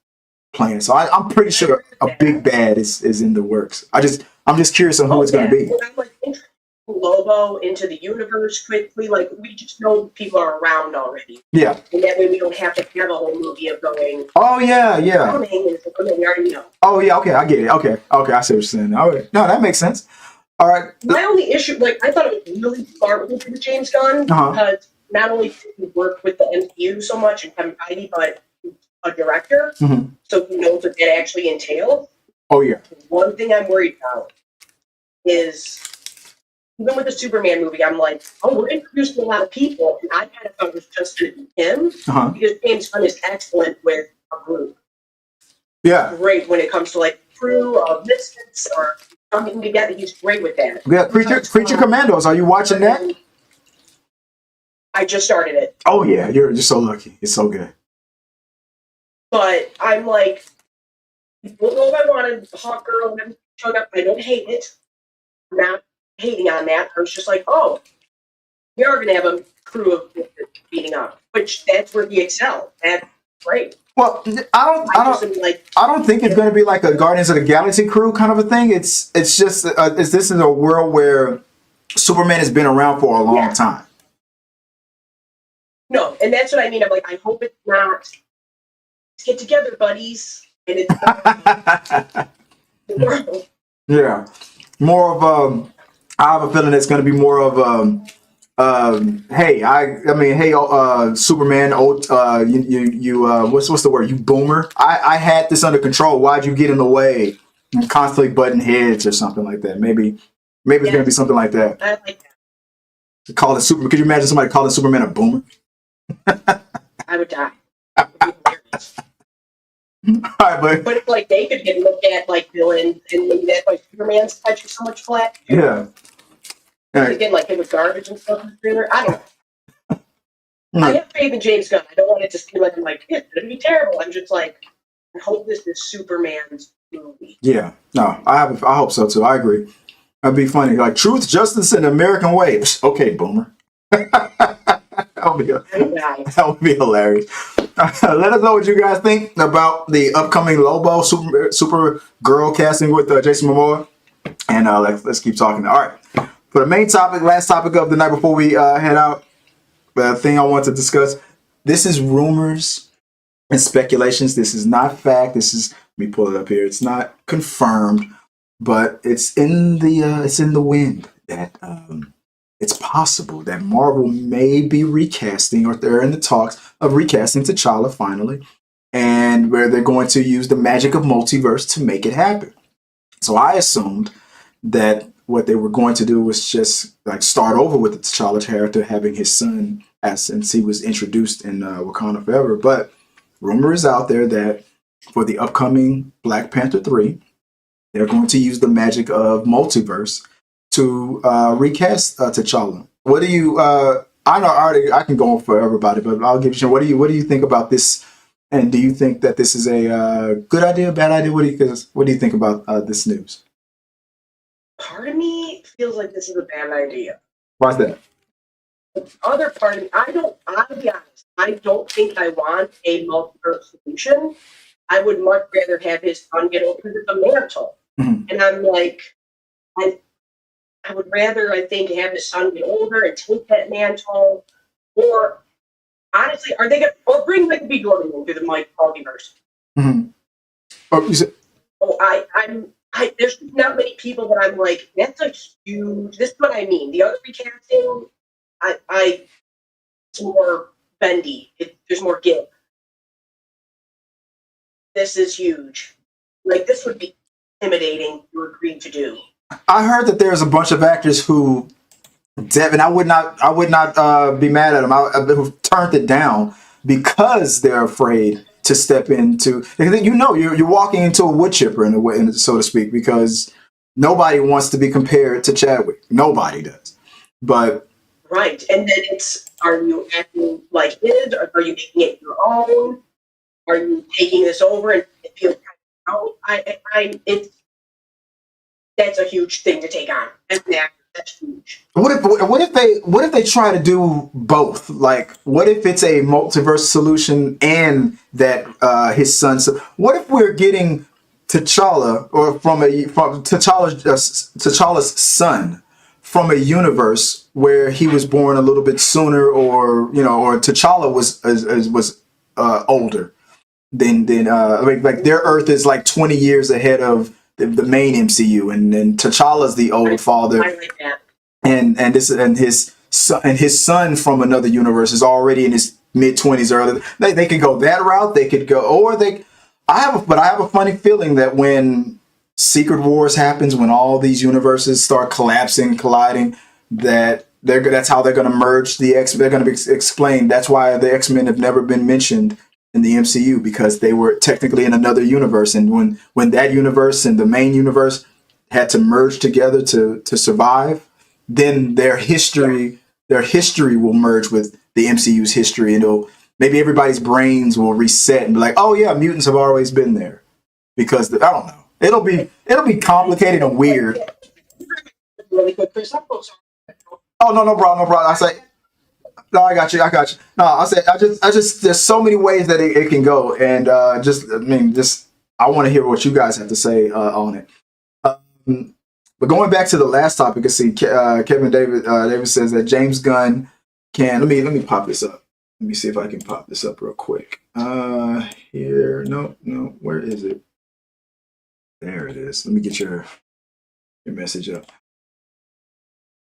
plan. So I'm pretty sure a big bad is in the works. I'm just curious on who it's going to be. I'm introducing Lobo into the universe quickly. We just know people are around already. Yeah. And that way we don't have to have a whole movie of going. Oh yeah. Coming is something we already know. Oh yeah. Okay, I get it. Okay, I see what you're saying. All right. No, that makes sense. All right. My only issue, I thought it was really smart with James Gunn because not only did he work with the MCU so much and Kevin Feige, but a director, so he knows what that actually entails. Oh yeah. One thing I'm worried about is even with the Superman movie, I'm like, oh, we're introducing a lot of people, and I kind of thought it was just going to be him because James Gunn is excellent with a group. Yeah, Great when it comes to like crew of misfits or coming together. He's great with that. Yeah, Creature Commandos. Are you watching that? I just started it. Oh yeah, you're so lucky. It's so good. But I'm like, don't know if I wanted Hawk Girl and showing up. I don't hate it. I'm not hating on that. I was just like, oh, we are going to have a crew of beating up, which that's where he excelled. That's great. Well, I don't think it's going to be like a Guardians of the Galaxy crew kind of a thing. It's just this is a world where Superman has been around for a long time. No, and that's what I mean. I'm like, I hope it's not. Let's get together, buddies. And it's the world. Yeah, more of I have a feeling it's going to be more of hey, Superman, what's the word? You boomer. I had this under control. Why'd you get in the way and constantly butting heads or something like that? Maybe it's going to be something like that. I like that. Call it Super. Could you imagine somebody calling Superman a boomer? I would die. It would be hilarious. All right, but it's like they could get looked at like villains, and maybe that's why Superman's catching so much flack. Yeah. Right. Again, like it was garbage and stuff in the trailer. I don't know. I have faith in James Gunn. I don't want it to seem like I'm like, it's gonna be terrible. I'm just like, I hope this is Superman's movie. Yeah. No, I hope so too. I agree. That'd be funny. Like truth, justice, and American way. Okay, boomer. That would be hilarious. Let us know what you guys think about the upcoming Lobo Super Girl casting with Jason Momoa, and let's keep talking. All right, for the main topic, last topic of the night before we head out, the thing I want to discuss. This is rumors and speculations. This is not fact. This is, let me pull it up here. It's not confirmed, but it's in the wind that it's possible that Marvel may be recasting, or they're in the talks of recasting T'Challa finally, and where they're going to use the magic of multiverse to make it happen. So I assumed that what they were going to do was just like start over with the T'Challa character having his son since he was introduced in Wakanda Forever. But rumor is out there that for the upcoming Black Panther 3, they're going to use the magic of multiverse to recast T'Challa. What do you? I know I can go on for everybody, but I'll give you. What do you think about this? And do you think that this is a good idea, bad idea? What do you think about this news? Part of me feels like this is a bad idea. Why's that? The other part of me, I'll be honest, I don't think I want a multiverse solution. I would much rather have his son get over the mantle. Mm-hmm. And I'm like, I would rather, I think, have his son get older and take that mantle. Or, honestly, are they going to, or bring Michael B. Jordan into the multiverse? Mm-hmm. Oh, you said... there's not many people that I'm like, that's a huge, this is what I mean. The other recasting, it's more bendy. There's more give. This is huge. Like, this would be intimidating to agree to do. I heard that there's a bunch of actors who, Devin, I would not be mad at them, who turned it down because they're afraid to step into. You're walking into a wood chipper in a way, so to speak, because nobody wants to be compared to Chadwick. Nobody does. But right, and then are you acting like his? Or are you making it your own? Are you taking this over and it feels kind of that's a huge thing to take on as an actor. That's huge. What if they try to do both? Like, what if it's a multiverse solution and that his son? What if we're getting T'Challa from T'Challa's son from a universe where he was born a little bit sooner, or T'Challa was older than like their Earth is like 20 years ahead of the main MCU, and then T'Challa's the old father, I like that. and his son from another universe is already in his mid-20s or early. They could go that route. They could go, or I have a funny feeling that when Secret Wars happens, when all these universes start collapsing, colliding, that that's how they're going to merge the X. They're going to explain that's why the X-Men have never been mentioned in the MCU, because they were technically in another universe, and when that universe and the main universe had to merge together to survive, then their history will merge with the MCU's history, and maybe everybody's brains will reset and be like, oh yeah, mutants have always been there, because I don't know. It'll be complicated and weird. Really quick, Chris. Oh no, no problem, no problem. I say, no, I got you. No, I said, I just, there's so many ways that it can go, and I want to hear what you guys have to say on it. But going back to the last topic, I see Kevin Davis says that James Gunn can. Let me pop this up. Let me see if I can pop this up real quick. Here, no, where is it? There it is. Let me get your message up.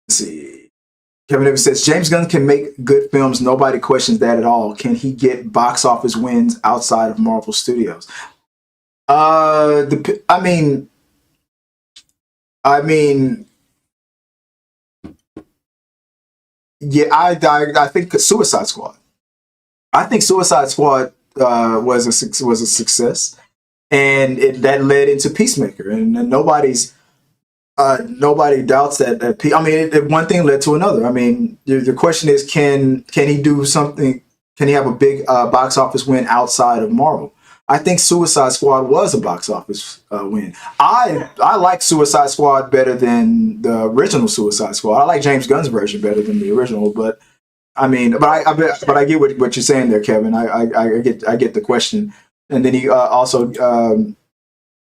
Let's see. Kevin Davis says James Gunn can make good films. Nobody questions that at all. Can he get box office wins outside of Marvel Studios? I mean, yeah, I think Suicide Squad. I think Suicide Squad was a success, and that led into Peacemaker, and nobody doubts that. I mean, one thing led to another. I mean, the question is, can he do something? Can he have a big box office win outside of Marvel? I think Suicide Squad was a box office win. I like Suicide Squad better than the original Suicide Squad. I like James Gunn's version better than the original, but I mean, but I get what you're saying there, Kevin. I get the question, and then he also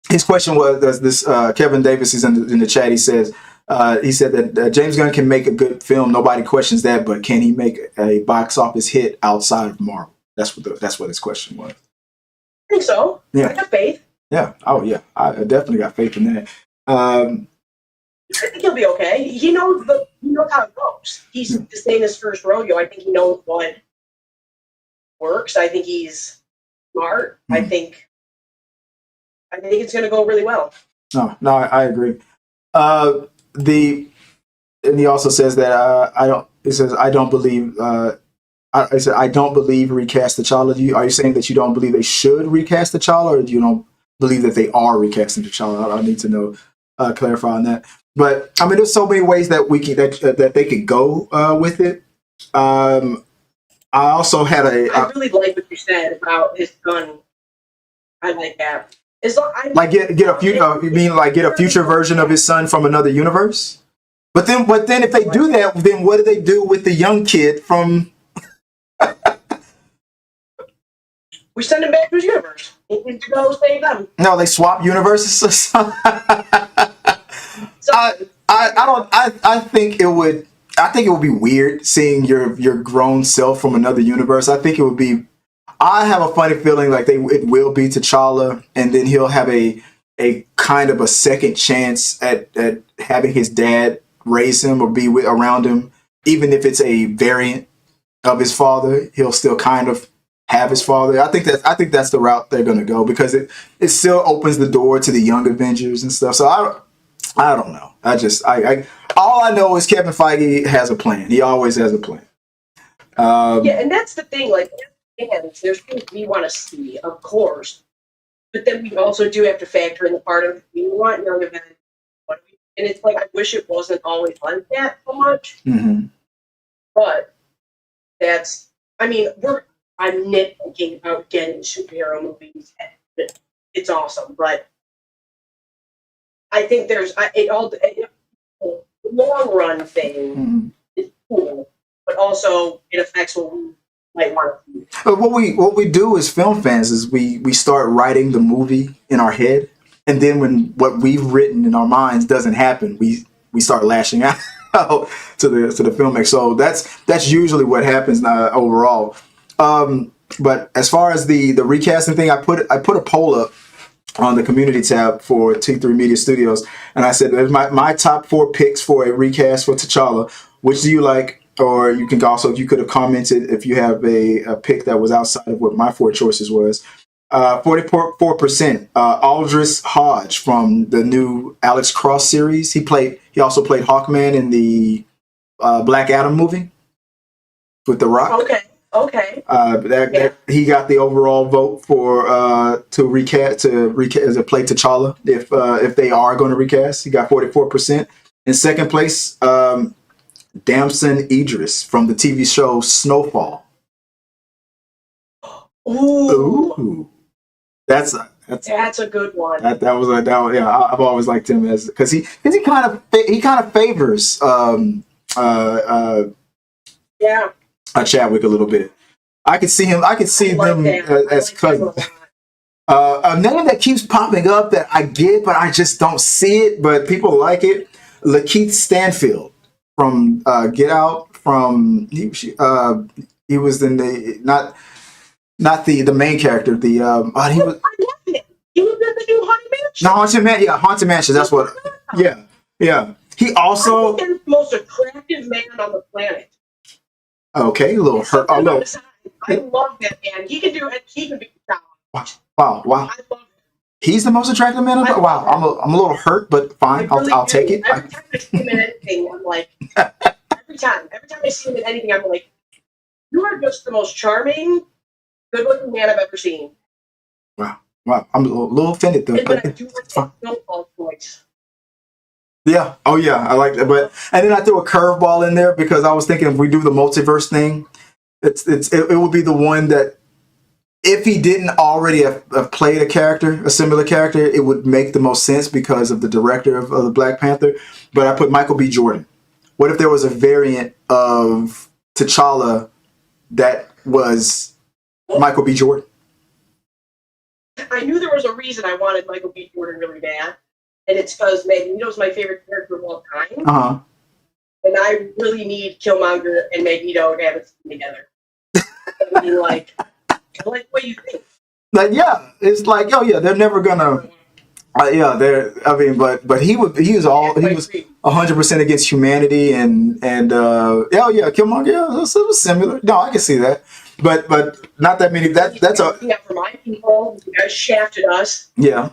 his question was, does this Kevin Davis is in the chat. He said that James Gunn can make a good film. Nobody questions that, but can he make a box office hit outside of Marvel? That's what his question was. I think so. Yeah. I have faith. Yeah. Oh yeah. I definitely got faith in that. I think he'll be okay. He knows how it goes. This ain't his first rodeo. I think he knows what works. I think he's smart. Mm-hmm. I think it's going to go really well. No, I agree. And he also says that I don't believe. I don't believe recast T'Challa. Are you saying that you don't believe they should recast T'Challa, or you don't believe that they are recasting T'Challa? I need to know, clarify on that. But I mean, there's so many ways that that they could go with it. I also had I really like what you said about his gun. I like that. Get a future. You mean like get a future version of his son from another universe? But then if they do that, then what do they do with the young kid from? We send him back to his universe. He needs to go save them. No, they swap universes. I think it would be weird seeing your grown self from another universe. I think it would be. I have a funny feeling like it will be T'Challa, and then he'll have a kind of a second chance at having his dad raise him or be around him, even if it's a variant of his father. He'll still kind of have his father. I think that's the route they're going to go, because it still opens the door to the young Avengers and stuff. So I don't know. All I know is Kevin Feige has a plan. He always has a plan. Yeah, and that's the thing. Like, there's things we want to see, of course, but then we also do have to factor in the part of we want young Avengers. And it's like, I wish it wasn't always like that so much. Mm-hmm. But I'm nitpicking about getting superhero movies. It's awesome, but I think the long run thing is cool, but also it affects what we might want to see. But what we do as film fans is we start writing the movie in our head, and then when what we've written in our minds doesn't happen, we start lashing out to the filmmaker. So that's usually what happens overall. But as far as the recasting thing, I put a poll up on the community tab for T3 Media Studios, and I said, there's my top 4 picks for a recast for T'Challa. Which do you like? Or you can also, if you could have commented if you have a pick that was outside of what my 4 choices was. 44%. Aldris Hodge from the new Alex Cross series. He also played Hawkman in the Black Adam movie with The Rock. Okay. That he got the overall vote for to recast as a play T'Challa if they are going to recast. He got 44%. In second place, Damson Idris from the TV show Snowfall. Ooh. That's a good one. I've always liked him because he kind of favors Chadwick a little bit. I could see them as cousins. A name that keeps popping up that I get, but I just don't see it. But people like it. Lakeith Stanfield from Get Out. He was in the not the main character. He was. I love him. He was in the new Haunted Mansion. No, Haunted Mansion. That's what. Yeah. He also. I think he's the most attractive man on the planet. Okay, a little hurt. I love that man. He can do it. He can be Wow. I love him. He's the most attractive man. Wow. I'm a little hurt, but fine. I'll take it. Every time I see him in anything, I'm like. every time I see him in anything, I'm like, you are just the most charming, good-looking man I've ever seen. Wow. I'm a little offended though. But I do like that Snowfall voice. Yeah. Oh yeah. I like that. And then I threw a curveball in there because I was thinking if we do the multiverse thing, it would be the one that if he didn't already have played a similar character, it would make the most sense because of the director of the Black Panther. But I put Michael B. Jordan. What if there was a variant of T'Challa that was Michael B. Jordan? I knew there was a reason I wanted Michael B. Jordan really bad. And it's because Magneto's my favorite character of all time. Uh-huh. And I really need Killmonger and Magneto to have it together. I mean, like the way you think. Like, yeah, it's like, oh yeah, they're never gonna. But he was 100% against humanity and Killmonger. Yeah, it was similar. No, I can see that, but not that many. That's for my people. You guys shafted us. Yeah.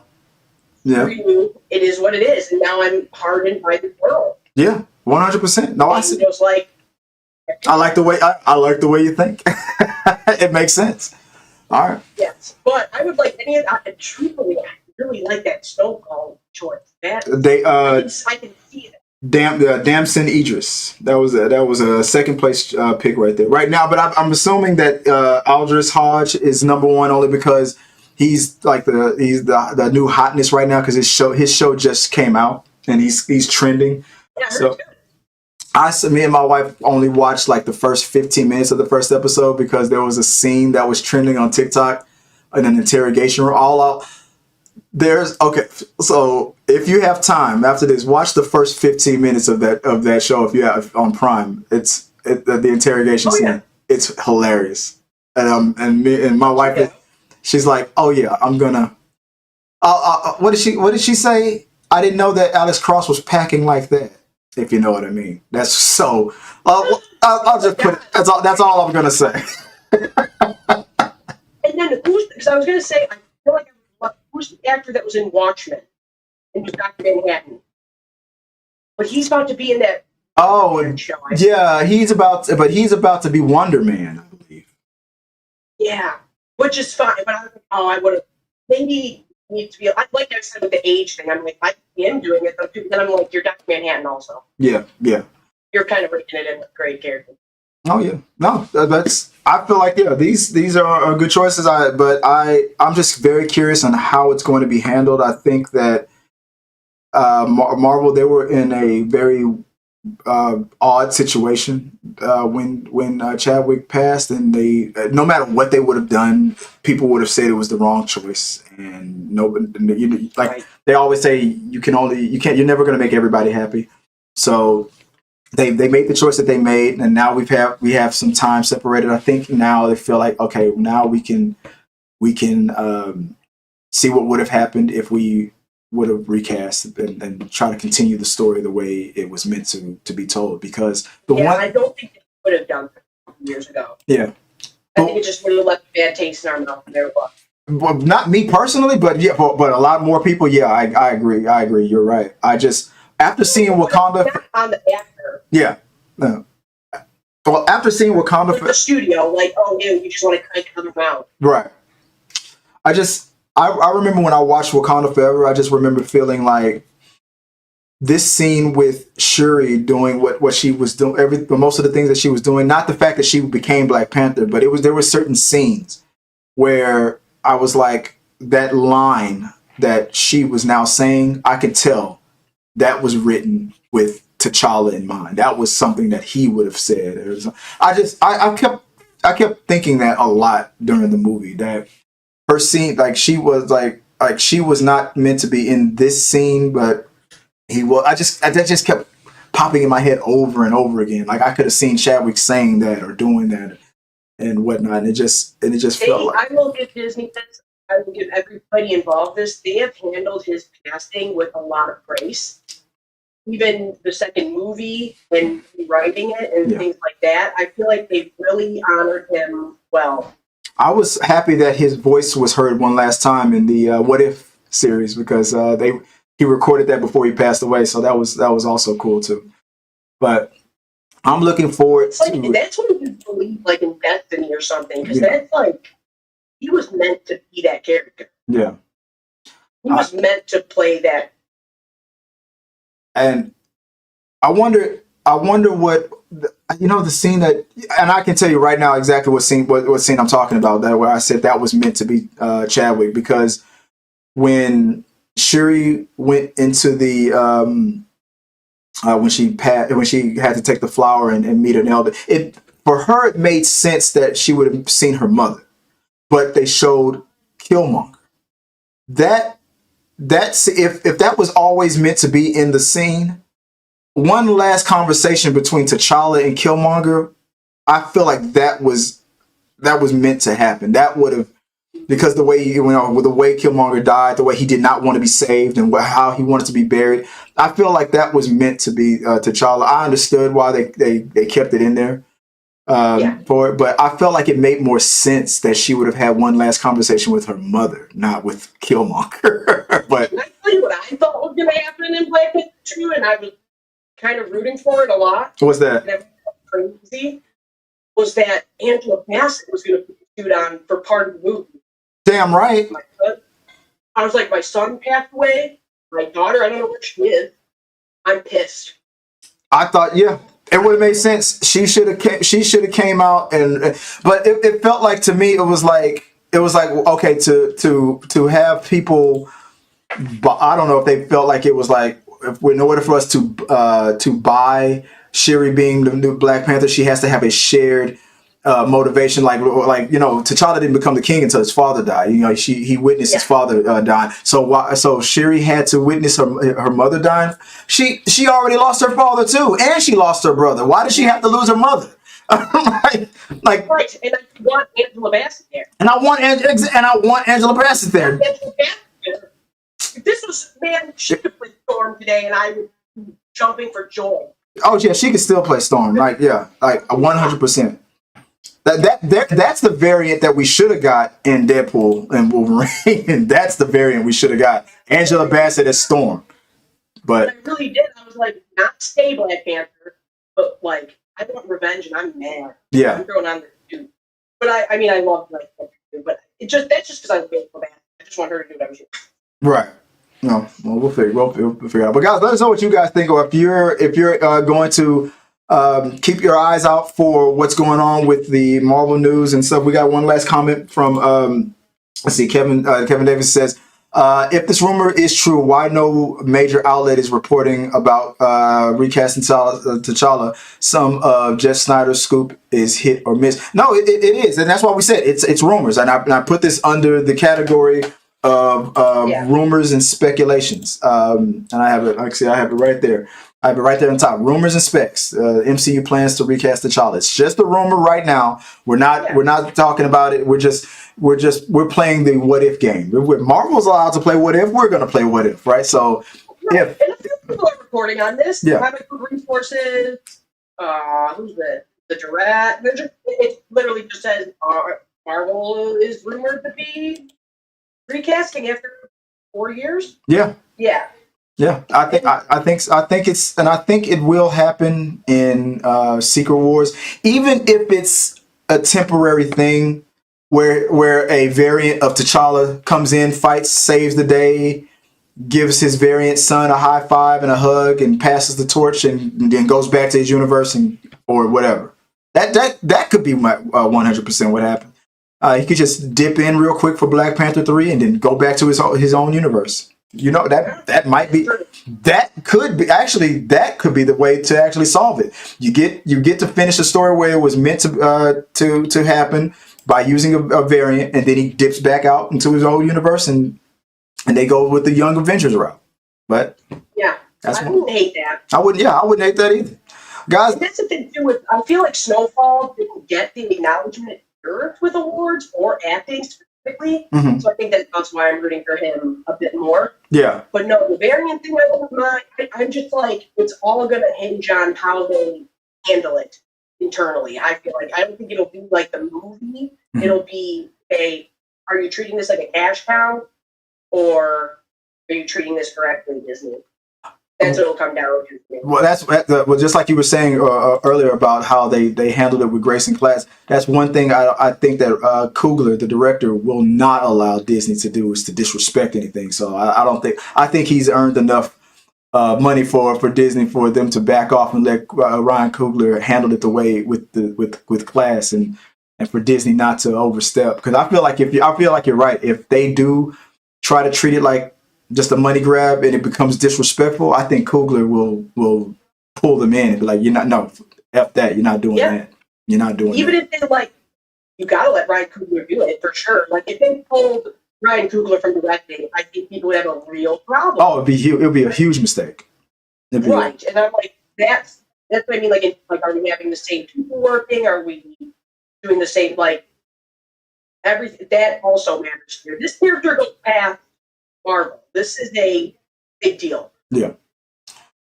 It is what it is, and now I'm hardened by the world. Yeah, 100%. No, I see. Just like I like the way you think. It makes sense. All right. Yes, but I would like any of that. Truthfully, I really like that Snowfall choice. I can see that. Damson Idris. That was a second place pick right there. Right now, but I'm assuming that Aldris Hodge is number one only because he's the new hotness right now because his show just came out and he's trending. Yeah, so me and my wife only watched like the first 15 minutes of the first episode because there was a scene that was trending on TikTok in an interrogation room. So if you have time after this, watch the first 15 minutes of that show if you have on Prime. The interrogation scene. Yeah. It's hilarious. And my wife she's like, oh yeah, I'm gonna. What did she say? I didn't know that Alex Cross was packing like that. If you know what I mean. That's so. I'll just put. That's all I'm gonna say. And then because I was gonna say, I feel like who's the actor that was in Watchmen and Dr. Manhattan? But he's about to be in that. Oh show, yeah, he's about to be Wonder Man, I believe. Yeah. Which is fine, but I would have maybe need to be. Like I said with the age thing, I'm like I am doing it, but then I'm like you're Dr. Manhattan also. Yeah. You're kind of making it in with great character. Oh yeah, no, that's. I feel like these are good choices. I'm just very curious on how it's going to be handled. I think that Marvel, they were in a very odd situation when Chadwick passed, and they no matter what they would have done, people would have said it was the wrong choice, and nobody they always say you're never going to make everybody happy. So they made the choice that they made, and now we have some time separated. I think now they feel like okay, now we can see what would have happened if we would have recast and try to continue the story the way it was meant to be told. Because I don't think they would have done it years ago. Yeah, I think it just would have left a bad taste in our mouth. Well, not me personally, but but a lot more people. Yeah, I agree. You're right. I just after seeing Wakanda on the actor. Yeah. no. Well, after seeing Wakanda, With the studio, like, oh, yeah, you just want to cut them out. right? I remember when I watched Wakanda Forever, I just remember feeling like this scene with Shuri doing what she was doing, most of the things that she was doing. Not the fact that she became Black Panther, but there were certain scenes where I was like, that line that she was now saying, I could tell that was written with T'Challa in mind. That was something that he would have said. I kept thinking that a lot during the movie, that her scene, like she was like she was not meant to be in this scene, but he was. That just kept popping in my head over and over again. Like I could have seen Chadwick saying that or doing that and whatnot. And it just felt like, I will give Disney this. I will give everybody involved this. They have handled his casting with a lot of grace. Even the second movie and writing it and things like that, I feel like they've really honored him well. I was happy that his voice was heard one last time in the What If series, because he recorded that before he passed away, so that was also cool too. But I'm looking forward to. That's when you believe like in destiny or something, because that's like he was meant to be that character. Yeah, he was meant to play that. And I wonder what the scene that, and I can tell you right now exactly what scene I'm talking about, that where I said that was meant to be Chadwick, because when Shuri went into the when she had to take the flower and meet an elder, for her it made sense that she would have seen her mother, but they showed Killmonger. That's if that was always meant to be in the scene, one last conversation between T'Challa and Killmonger, I feel like that was meant to happen. That would have, because the way with the way Killmonger died, the way he did not want to be saved, and how he wanted to be buried, I feel like that was meant to be T'Challa. I understood why they kept it in there for it, but I felt like it made more sense that she would have had one last conversation with her mother, not with Killmonger. But can I tell you what I thought was going to happen in Black Panther 2, and I was kind of rooting for it a lot. What was that? Crazy. Was that Angela Bassett was going to put the suit on for part of the movie. Damn right. I was like, my son passed away. My daughter, I don't know where she is. I'm pissed. I thought, it would have made sense. She should have came out, but it felt like, to me, it was like okay, to have people, but I don't know if they felt like it was like, in order for us to buy Shuri being the new Black Panther, she has to have a shared motivation. Like T'Challa didn't become the king until his father died. He witnessed his father dying. So Shuri had to witness her mother dying. She already lost her father too, and she lost her brother. Why did she have to lose her mother? Right, and I want Angela Bassett there. And I want Angela Bassett there. If this was, man, she could play Storm today, and I would be jumping for joy. Oh yeah, she could still play Storm. Like 100%. That's the variant that we should have got in Deadpool and Wolverine. And that's the variant we should have got. Angela Bassett as Storm. But I really did. I was like, not stay Black Panther, but like, I want revenge and I'm mad. Yeah. I'm throwing on the dude. But I love Black Panther, but that's just because I feel bad. I just want her to do whatever she wants. Right. No, well, we'll figure it out. But guys, let us know what you guys think, or if you're going to keep your eyes out for what's going on with the Marvel news and stuff. We got one last comment from let's see, Kevin Davis says, if this rumor is true, why no major outlet is reporting about recasting T'Challa? Some of Jeff Snyder's scoop is hit or miss. No, it is, and that's why we said it's rumors, and I put this under the category of rumors and speculations. And I have it. Actually, I have it right there. I have it right there on top. Rumors and specs. MCU plans to recast T'Challa. It's just a rumor right now. We're not talking about it. We're playing the what if game. If Marvel's allowed to play what if, we're going to play what if, right? So and a few people are reporting on this. Yeah. Comic Book Resources. Who's the Giraffe? It literally just says Marvel is rumored to be recasting after 4 years. Yeah. Yeah, I think it will happen in Secret Wars, even if it's a temporary thing where a variant of T'Challa comes in, fights, saves the day, gives his variant son a high five and a hug, and passes the torch, and then goes back to his universe and or whatever. That could be my 100% what happened. He could just dip in real quick for Black Panther 3 and then go back to his own universe. You know, that might be, that could be the way to actually solve it. You get to finish the story where it was meant to happen by using a variant, and then he dips back out into his own universe, and they go with the Young Avengers route. But yeah, I wouldn't hate that. I wouldn't hate that either, guys. And that's the thing too. With, I feel like Snowfall didn't get the acknowledgement it deserved with awards or acting specifically. Mm-hmm. So I think that's why I'm rooting for him a bit more. Yeah. But no, the variant thing, I don't mind. I'm just like, it's all going to hinge on how they handle it internally. I feel like, I don't think it'll be like the movie. Mm-hmm. It'll be are you treating this like a cash cow, or are you treating this correctly, Disney? That's what it'll come down to. Well, just like you were saying earlier about how they handled it with grace and class. That's one thing I think that Coogler, the director, will not allow Disney to do, is to disrespect anything. So I think he's earned enough money for Disney for them to back off and let Ryan Coogler handle it the way with class, and for Disney not to overstep. Because I feel like you're right. If they do try to treat it like just a money grab and it becomes disrespectful, I think Coogler will pull them in and be like, F that, you're not doing that. You're not doing Even that. if they like, you gotta let Ryan Coogler do it for sure. Like if they pulled Ryan Coogler from directing, I think people would have a real problem. Oh, it'd be a huge mistake. Right. And I'm like, that's what I mean. Like, are we having the same people working? Are we doing the same, like, everything? That also matters here. This character goes past Marvel. This is a big deal. Yeah.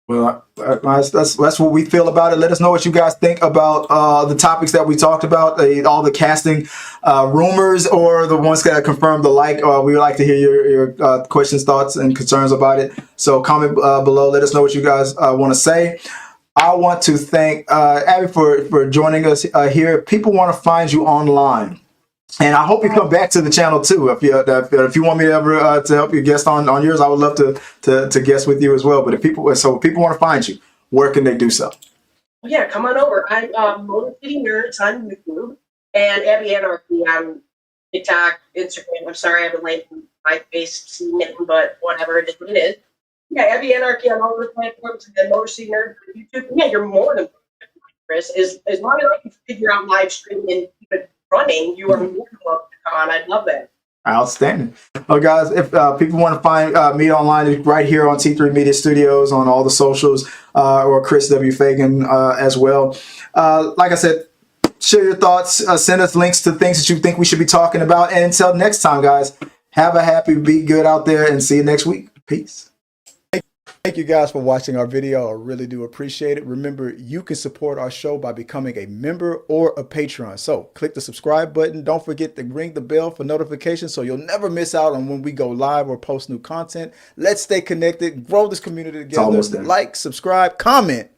Well, that's what we feel about it. Let us know what you guys think about the topics that we talked about, all the casting rumors, or the ones that confirmed the like. We would like to hear your questions, thoughts, and concerns about it. So comment below. Let us know what you guys want to say. I want to thank Abby for joining us here. People want to find you online. And I hope you come back to the channel too. If you want me to ever to help you guest on yours, I would love to guest with you as well. But if people want to find you, where can they do so? Well, yeah, come on over. I'm Motor City Nerds on YouTube and Abby Anarchy on TikTok, Instagram. I'm sorry I haven't linked my face seen it, but whatever, it is what it is. Yeah, Abby Anarchy on all the platforms, and then Motor City Nerds on YouTube. Yeah, you're more than Chris. As long as I can figure out live streaming and keep it running, you are more than welcome to come on. I'd love that. Outstanding. Well, guys, if people want to find me online, right here on T3 Media Studios on all the socials, or Chris W. Fagan as well. Like I said, share your thoughts, send us links to things that you think we should be talking about. And until next time, guys, have a happy, be good out there, and see you next week. Peace. Thank you guys for watching our video. I really do appreciate it. Remember, you can support our show by becoming a member or a patron. So click the subscribe button. Don't forget to ring the bell for notifications so you'll never miss out on when we go live or post new content. Let's stay connected, grow this community together. Like, subscribe, comment.